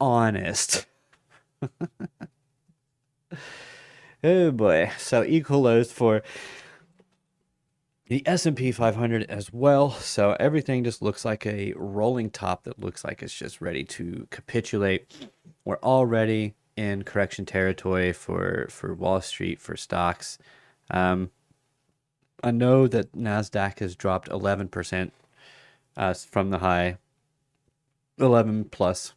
honest. Oh boy. So equal lows for the S&P 500 as well. So everything just looks like a rolling top that looks like it's just ready to capitulate. We're already in correction territory for Wall Street, for stocks. I know that NASDAQ has dropped 11% from the high, 11 plus.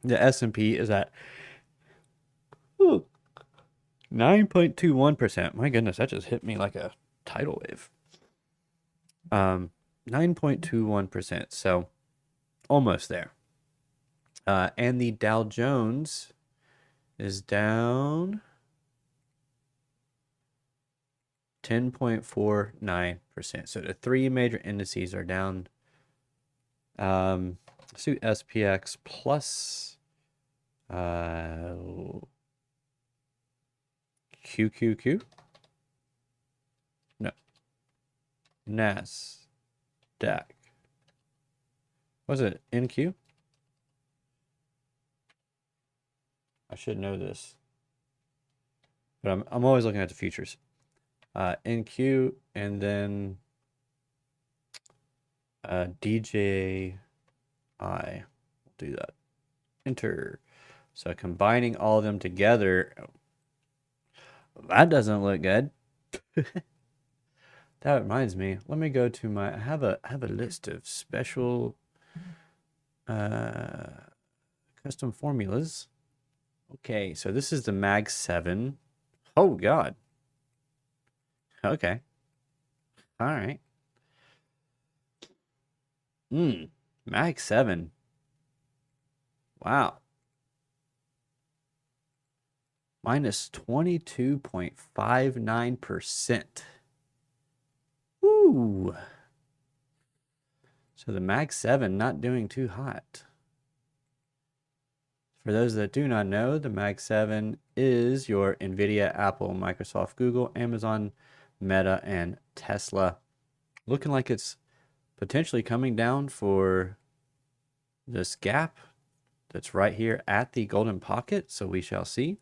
The S&P is at 9.21%. My goodness, that just hit me like a tidal wave. 9.21%, so almost there. And the Dow Jones is down 10.49%. So the three major indices are down. SPX plus QQQ. No. NASDAQ. Was it NQ? I should know this, but I'm always looking at the futures. NQ and then DJI. We'll do that. Enter. So combining all of them together, that doesn't look good. That reminds me. Let me go to my. I have a list of special custom formulas. Okay, so this is the Mag 7. Oh God. Okay. All right. Mag 7. Wow. Minus 22.59%. Ooh. So the Mag 7 not doing too hot. For those that do not know, the Mag 7 is your Nvidia, Apple, Microsoft, Google, Amazon, Meta, and Tesla. Looking like it's potentially coming down for this gap that's right here at the golden pocket, so we shall see.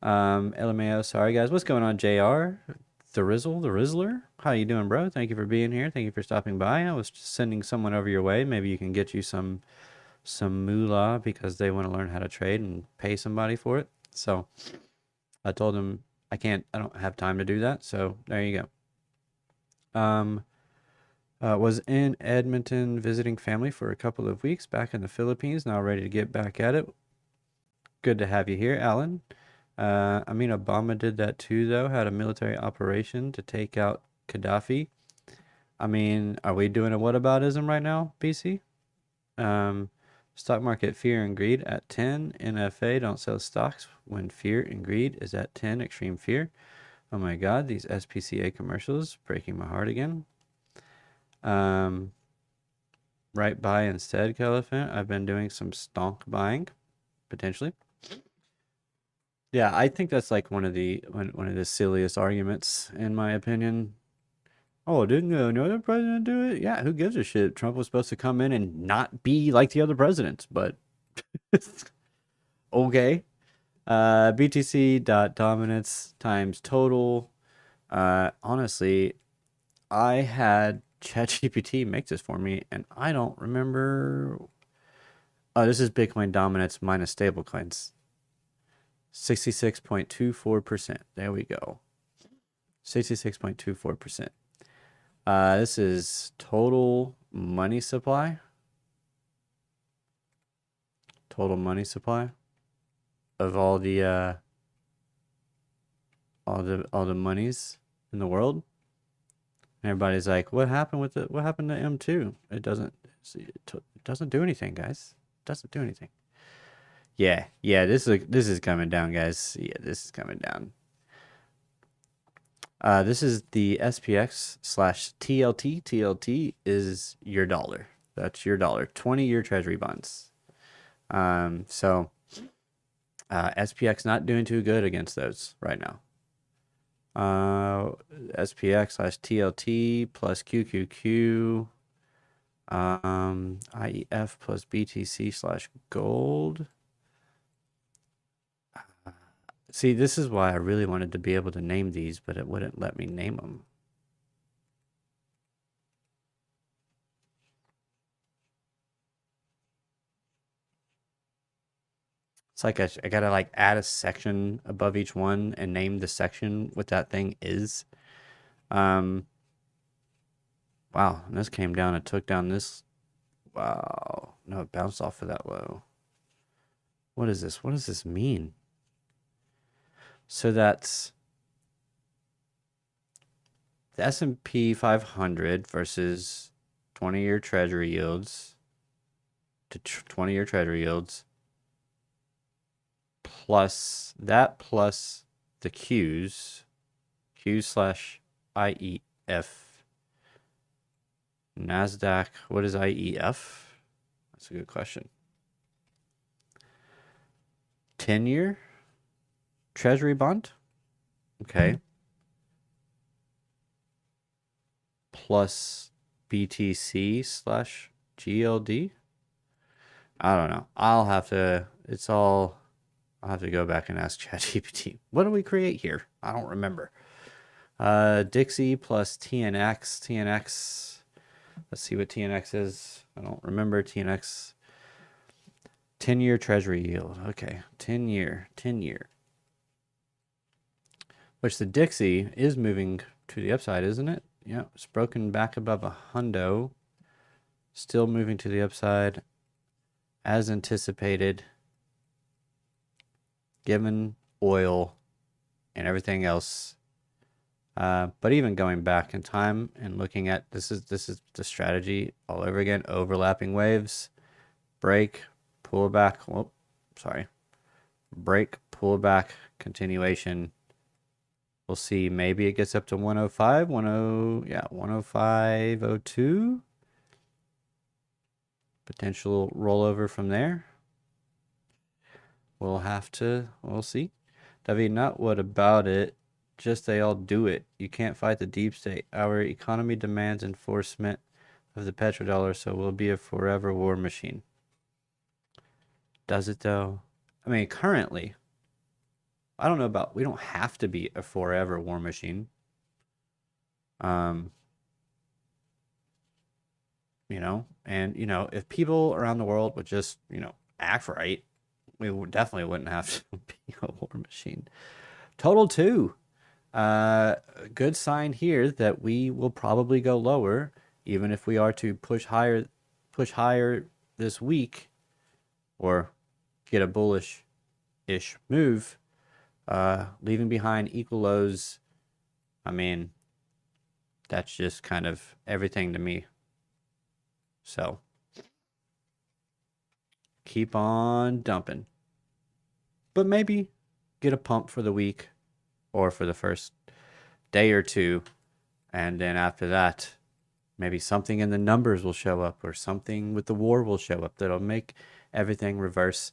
LMAO, sorry guys. What's going on, JR? The Rizzler? How you doing, bro? Thank you for being here. Thank you for stopping by. I was just sending someone over your way. Maybe you can get you some moolah because they want to learn how to trade and pay somebody for it. So I told them I don't have time to do that. So there you go. Was in Edmonton visiting family for a couple of weeks back in the Philippines. Now ready to get back at it. Good to have you here, Alan. Obama did that too, though. Had a military operation to take out Gaddafi. Are we doing a whataboutism right now, BC? Stock market fear and greed at 10. NFA don't sell stocks when fear and greed is at 10. Extreme fear. Oh my God, these SPCA commercials breaking my heart again. Right buy instead, Caliphant. I've been doing some stonk buying, potentially. Yeah, I think that's like one of the silliest arguments, in my opinion. Oh, didn't another president do it? Yeah, who gives a shit? Trump was supposed to come in and not be like the other presidents, but okay. BTC.dominance times total. Honestly, I had ChatGPT make this for me, and I don't remember. Oh, this is Bitcoin dominance minus stablecoins. 66.24%. There we go. 66.24%. This is total money supply. Total money supply of all the monies in the world. And everybody's like, what happened to M2? It doesn't do anything, guys. doesn't do anything. Yeah, this is coming down, guys. Yeah, this is coming down. This is the SPX slash TLT. TLT is your dollar. That's your dollar. 20-year treasury bonds. So SPX not doing too good against those right now. SPX slash TLT plus QQQ. IEF plus BTC slash gold. See, this is why I really wanted to be able to name these, but it wouldn't let me name them. It's like I gotta like add a section above each one and name the section what that thing is. Wow, and this came down and took down this. Wow, no, it bounced off of that low. What is this? What does this mean? So that's the S&P 500 versus 20-year treasury yields to 20-year treasury yields plus that plus the Qs, Q slash IEF. NASDAQ, what is IEF? That's a good question. 10-year treasury bond. Okay. Plus BTC slash GLD. I don't know. I'll have to go back and ask ChatGPT. What do we create here? I don't remember. Dixie plus TNX. TNX. Let's see what TNX is. I don't remember TNX. 10-year treasury yield. Okay. 10-year. Which the Dixie is moving to the upside, isn't it? Yeah. It's broken back above a hundo. Still moving to the upside as anticipated. Given oil and everything else. But even going back in time and looking at this is the strategy all over again. Overlapping waves, break, pull back. Oh, sorry, break, pull back, continuation. We'll see. Maybe it gets up to 105, 105.02. Potential rollover from there. We'll see. David, not what about it? Just they all do it. You can't fight the deep state. Our economy demands enforcement of the petrodollar, so we'll be a forever war machine. Does it though? I mean, currently, I don't know about, we don't have to be a forever war machine. If people around the world would just, act right, we definitely wouldn't have to be a war machine. Total 2. Good sign here that we will probably go lower, even if we are to push higher this week, or get a bullish-ish move, leaving behind equal lows. I mean, that's just kind of everything to me. So, keep on dumping. But maybe get a pump for the week or for the first day or two. And then after that, maybe something in the numbers will show up, or something with the war will show up that'll make everything reverse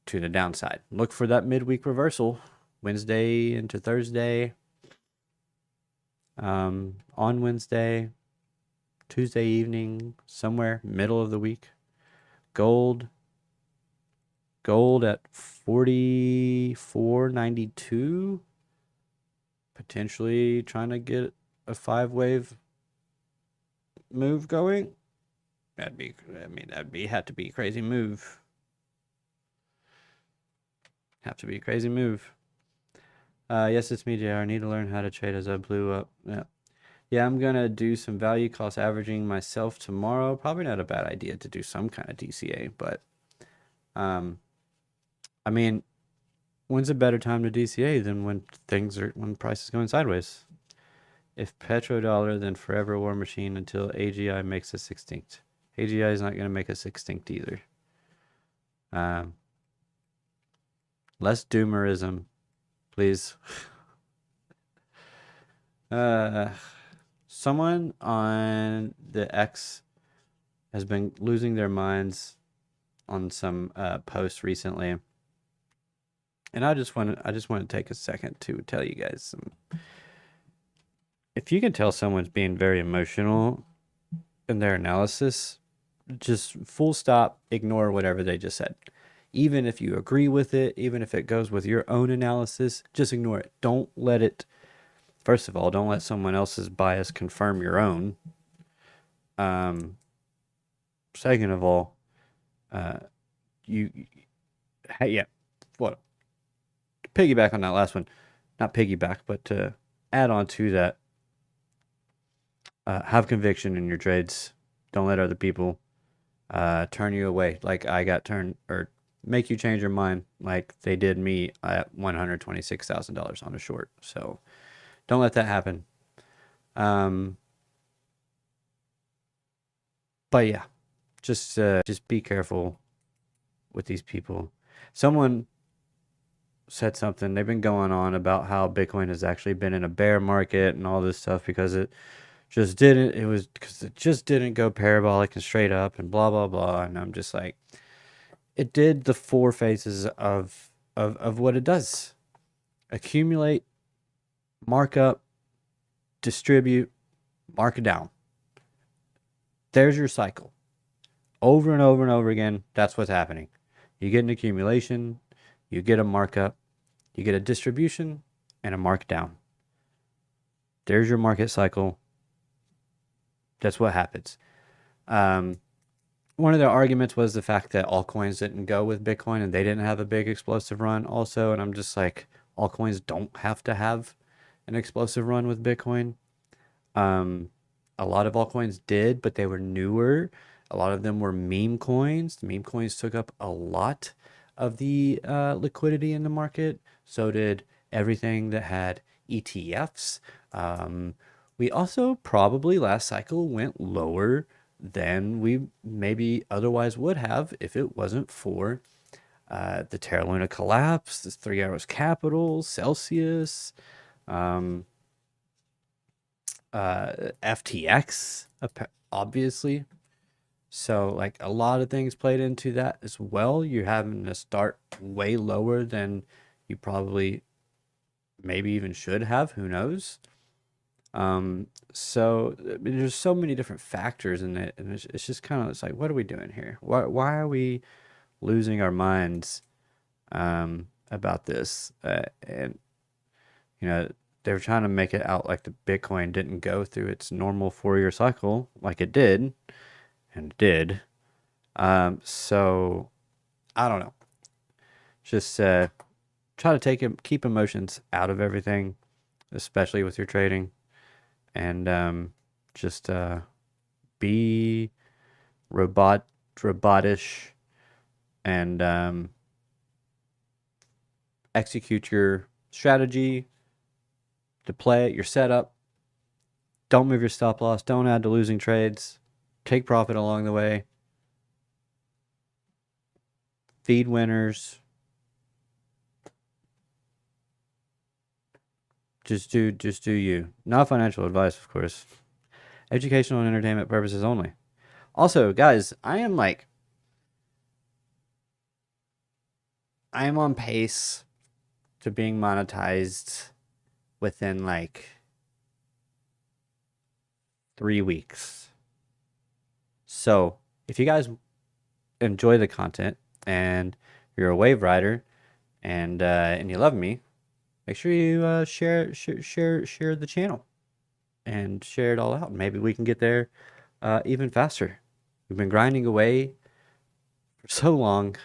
to the downside. Look for that midweek reversal, Wednesday into Thursday. On Wednesday, Tuesday evening, somewhere middle of the week. Gold at 44.92. Potentially trying to get a 5-wave move going. Had to be a crazy move. Have to be a crazy move. Yes, it's me, JR. I need to learn how to trade as I blew up. Yeah, I'm going to do some value cost averaging myself tomorrow. Probably not a bad idea to do some kind of DCA, but I mean, when's a better time to DCA than when price is going sideways? If petrodollar, then forever war machine until AGI makes us extinct. AGI is not going to make us extinct either. Um, less doomerism, please. uh, Someone on the X has been losing their minds on some posts recently, and I just want to take a second to tell you guys some. If you can tell someone's being very emotional in their analysis, just full stop, ignore whatever they just said. Even if you agree with it, even if it goes with your own analysis, just ignore it. Don't let it, first of all, don't let someone else's bias confirm your own. Second of all, you, hey, yeah, what? Piggyback on that last one. Not piggyback, but to add on to that, have conviction in your trades. Don't let other people turn you away. Like I got turned, or make you change your mind like they did me at $126,000 on a short. So don't let that happen. But yeah, just be careful with these people. Someone said something. They've been going on about how Bitcoin has actually been in a bear market and all this stuff because it just didn't. It was because it just didn't go parabolic and straight up and blah blah blah. And I'm just like, it did the four phases of what it does: accumulate, mark up, distribute, mark down. There's your cycle. Over and over and over again, that's what's happening. You get an accumulation, you get a markup, you get a distribution, and a markdown. There's your market cycle. That's what happens. One of their arguments was the fact that altcoins didn't go with Bitcoin and they didn't have a big explosive run also. And I'm just like, altcoins don't have to have an explosive run with Bitcoin. A lot of altcoins did, but they were newer. A lot of them were meme coins. The meme coins took up a lot of the liquidity in the market. So did everything that had ETFs. We also probably last cycle went lower than we maybe otherwise would have if it wasn't for the Terra Luna collapse, the 3 Arrows Capital, Celsius, FTX, obviously. So like a lot of things played into that as well. You're having to start way lower than you probably maybe even should have. Who knows? So I mean, there's so many different factors in it, and it's just kind of, it's like, what are we doing here? Why are we losing our minds about this? And you know, they were trying to make it out like the Bitcoin didn't go through its normal 4-year cycle, like it did, and it did. So I don't know. Just try to keep emotions out of everything, especially with your trading. And just be robotish and execute your strategy to play it, your setup. Don't move your stop loss. Don't add to losing trades. Take profit along the way. Feed winners. Just do you. Not financial advice, of course. Educational and entertainment purposes only. Also, guys, I am on pace to being monetized within like 3 weeks. So, if you guys enjoy the content and you're a wave rider and you love me, make sure you share the channel and share it all out. Maybe we can get there even faster. We've been grinding away for so long,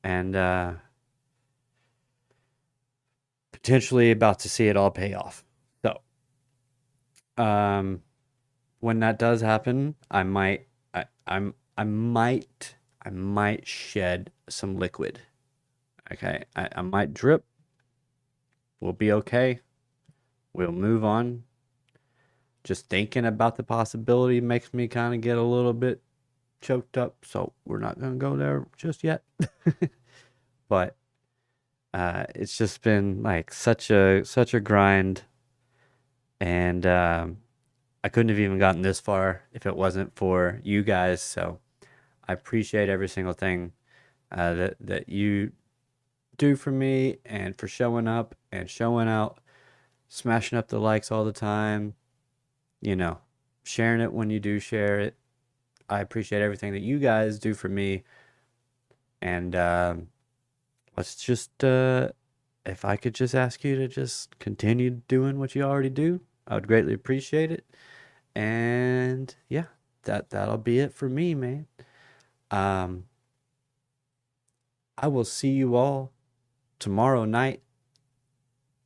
and potentially about to see it all pay off. So, when that does happen, I might shed some liquid. Okay, I might drip. We'll be okay. We'll move on. Just thinking about the possibility makes me kind of get a little bit choked up, so we're not gonna go there just yet. But it's just been like such a grind, and I couldn't have even gotten this far if it wasn't for you guys. So I appreciate every single thing that you do for me, and for showing up and showing out, smashing up the likes all the time, sharing it when you do share it. I appreciate everything that you guys do for me. And let's just, if I could just ask you to just continue doing what you already do, I would greatly appreciate it. And yeah, that'll be it for me, man. I will see you all tomorrow night.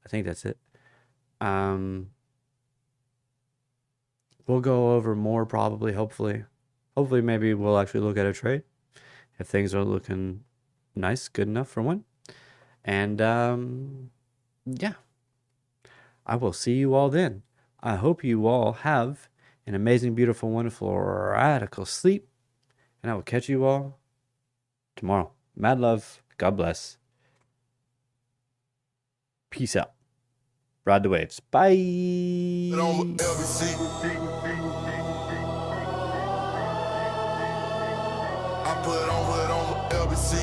I think that's it. We'll go over more probably, hopefully. Hopefully, maybe we'll actually look at a trade if things are looking nice, good enough for one. And yeah, I will see you all then. I hope you all have an amazing, beautiful, wonderful, radical sleep. And I will catch you all tomorrow. Mad love. God bless. Peace out. Ride the waves. Bye. I put on LBC.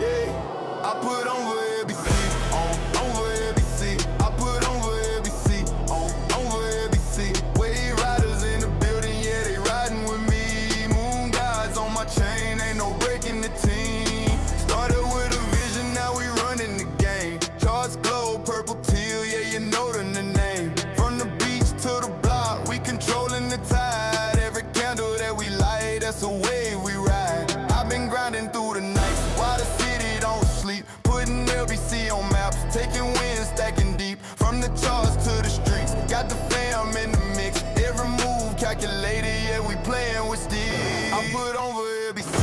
Yeah, I put on LBC. Over LBC. I put on LBC. Over LBC. Wave riders in the building, yeah, they riding with me. Moon guys on my chain, ain't no breaking the team. Started with a vision, now we running the game. Charts glow, purple teal, yeah, you know the name. From the beach to the block, we controlling the tide. Every candle that we light, that's the way we ride. I've been grinding through the night, while the city don't sleep. Putting LBC on maps, taking wins, stacking deep. From the charts to the streets, got the fam in the mix. Every move calculated, yeah, we playing with steel. I put over LBC,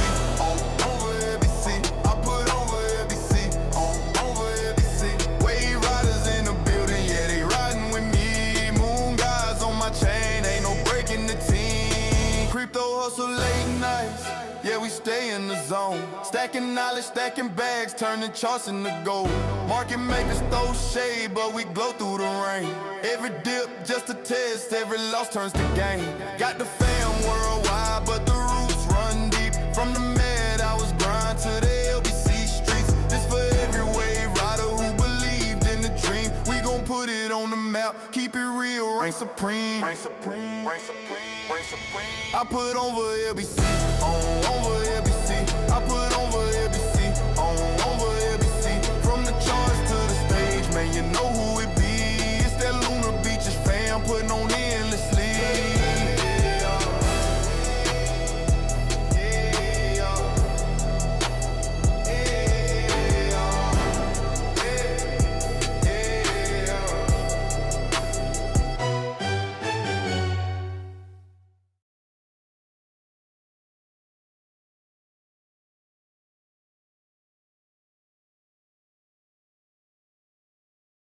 over LBC. I put over LBC, over LBC. Wave riders in the building, yeah, they riding with me. Moon guys on my chain, ain't no breaking the team. Crypto hustle late nights, yeah, we stay in the zone. Stacking knowledge, stacking bags, turning charts into gold. Market makers throw shade, but we glow through the rain. Every dip just a test, every loss turns to gain. Got the fam worldwide, but the roots run deep. From the med, I was grind to the LBC streets. This for every wave rider who believed in the dream. We gon' put it on the map, keep it real, reign supreme. Reign supreme, reign supreme, reign supreme. I put over LBC, over LBC.